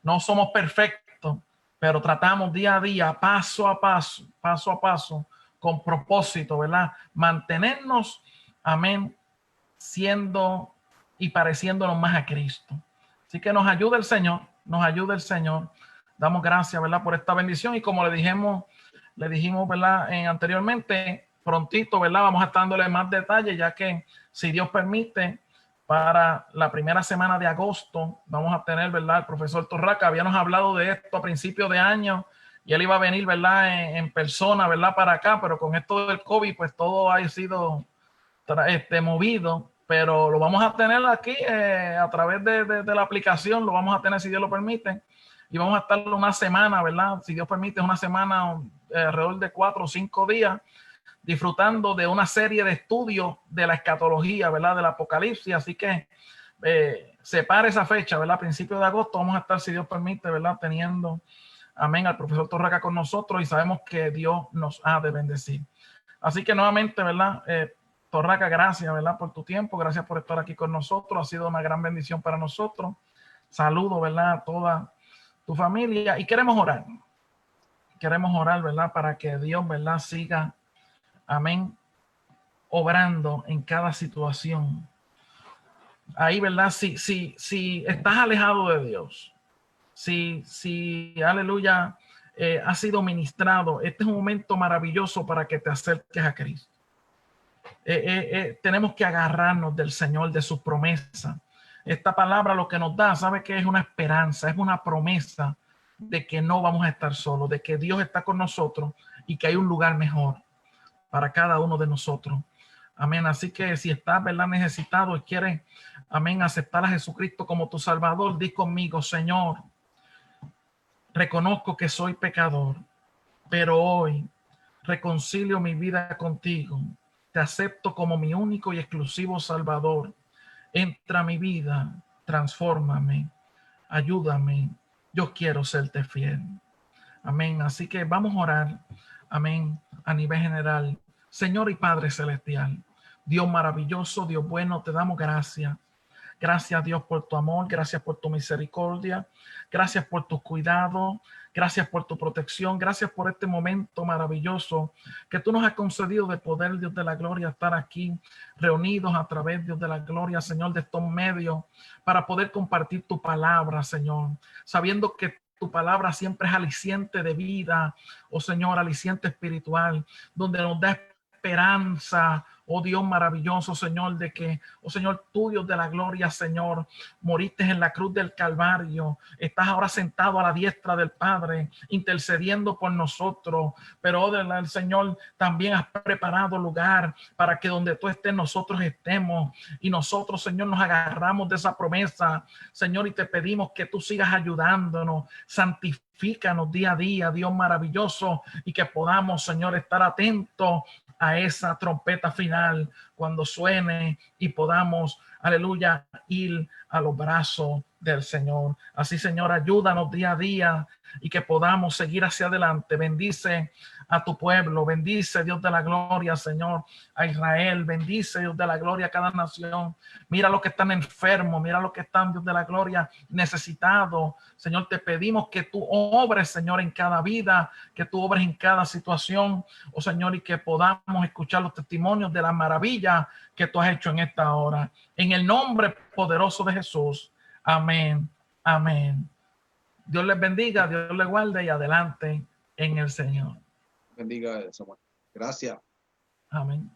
Speaker 1: No somos perfectos, pero tratamos día a día, paso a paso, con propósito, ¿verdad? Mantenernos, amén, siendo y pareciéndonos más a Cristo. Así que nos ayuda el Señor, Damos gracias, ¿verdad? Por esta bendición y como le dijimos, ¿verdad? Anteriormente, prontito, ¿verdad? Vamos a estar dándole más detalles, ya que si Dios permite, para la primera semana de agosto. Vamos a tener, ¿verdad? El profesor Torraca habíamos hablado de esto a principios de año y él iba a venir, ¿verdad? En persona, ¿verdad? Para acá, pero con esto del COVID, pues todo ha sido movido, pero lo vamos a tener aquí a través de la aplicación, lo vamos a tener si Dios lo permite, y vamos a estar una semana, ¿verdad? Si Dios permite, una semana, alrededor de 4 o 5 días, disfrutando de una serie de estudios de la escatología, ¿verdad? Del Apocalipsis. Así que separe esa fecha, ¿verdad? A principios de agosto vamos a estar, si Dios permite, ¿verdad? Teniendo, amén, al profesor Torraca con nosotros, y sabemos que Dios nos ha de bendecir. Así que nuevamente, ¿verdad? Torraca, gracias, ¿verdad? Por tu tiempo, gracias por estar aquí con nosotros. Ha sido una gran bendición para nosotros. Saludo, ¿verdad? A toda tu familia, y queremos orar. Queremos orar, ¿verdad? Para que Dios, ¿verdad? Siga, amén, obrando en cada situación. Ahí, ¿verdad? Si estás alejado de Dios, si aleluya, ha sido ministrado, este es un momento maravilloso para que te acerques a Cristo. Tenemos que agarrarnos del Señor, de su promesa. Esta palabra lo que nos da, ¿sabe qué? Es una esperanza, es una promesa de que no vamos a estar solos, de que Dios está con nosotros y que hay un lugar mejor para cada uno de nosotros. Amén. Así que si estás, ¿verdad?, necesitado y quieres, amén, aceptar a Jesucristo como tu Salvador, di conmigo: Señor, reconozco que soy pecador, pero hoy reconcilio mi vida contigo. Te acepto como mi único y exclusivo Salvador. Entra a mi vida, transfórmame, ayúdame. Yo quiero serte fiel. Amén. Así que vamos a orar, amén, a nivel general. Señor y Padre celestial, Dios maravilloso, Dios bueno, te damos gracias. Gracias, Dios, por tu amor, gracias por tu misericordia, gracias por tu cuidado, gracias por tu protección, gracias por este momento maravilloso que tú nos has concedido de poder, Dios de la gloria, estar aquí reunidos a través, Dios de la gloria, Señor, de estos medios para poder compartir tu palabra, Señor, sabiendo que tu palabra siempre es aliciente de vida, oh Señor, aliciente espiritual, donde nos da esperanza, oh Dios maravilloso, Señor, de que, oh Señor, tú, Dios de la gloria, Señor, moriste en la cruz del Calvario, estás ahora sentado a la diestra del Padre, intercediendo por nosotros, pero oh, el Señor, también has preparado lugar para que donde tú estés, nosotros estemos, y nosotros, Señor, nos agarramos de esa promesa, Señor, y te pedimos que tú sigas ayudándonos, santifícanos día a día, Dios maravilloso, y que podamos, Señor, estar atentos a esa trompeta final cuando suene y podamos, aleluya, ir a los brazos del Señor. Así, Señor, ayúdanos día a día y que podamos seguir hacia adelante. Bendice a tu pueblo, bendice, Dios de la gloria, Señor, a Israel, bendice, Dios de la gloria, a cada nación. Mira los que están enfermos, mira los que están, Dios de la gloria, necesitados. Señor, te pedimos que tú obres, Señor, en cada vida, que tú obres en cada situación, oh Señor, y que podamos escuchar los testimonios de la maravilla que tú has hecho en esta hora. En el nombre poderoso de Jesús. Amén. Amén. Dios les bendiga, Dios les guarde y adelante en el Señor.
Speaker 2: Bendiga, Samuel. Gracias.
Speaker 1: Amén.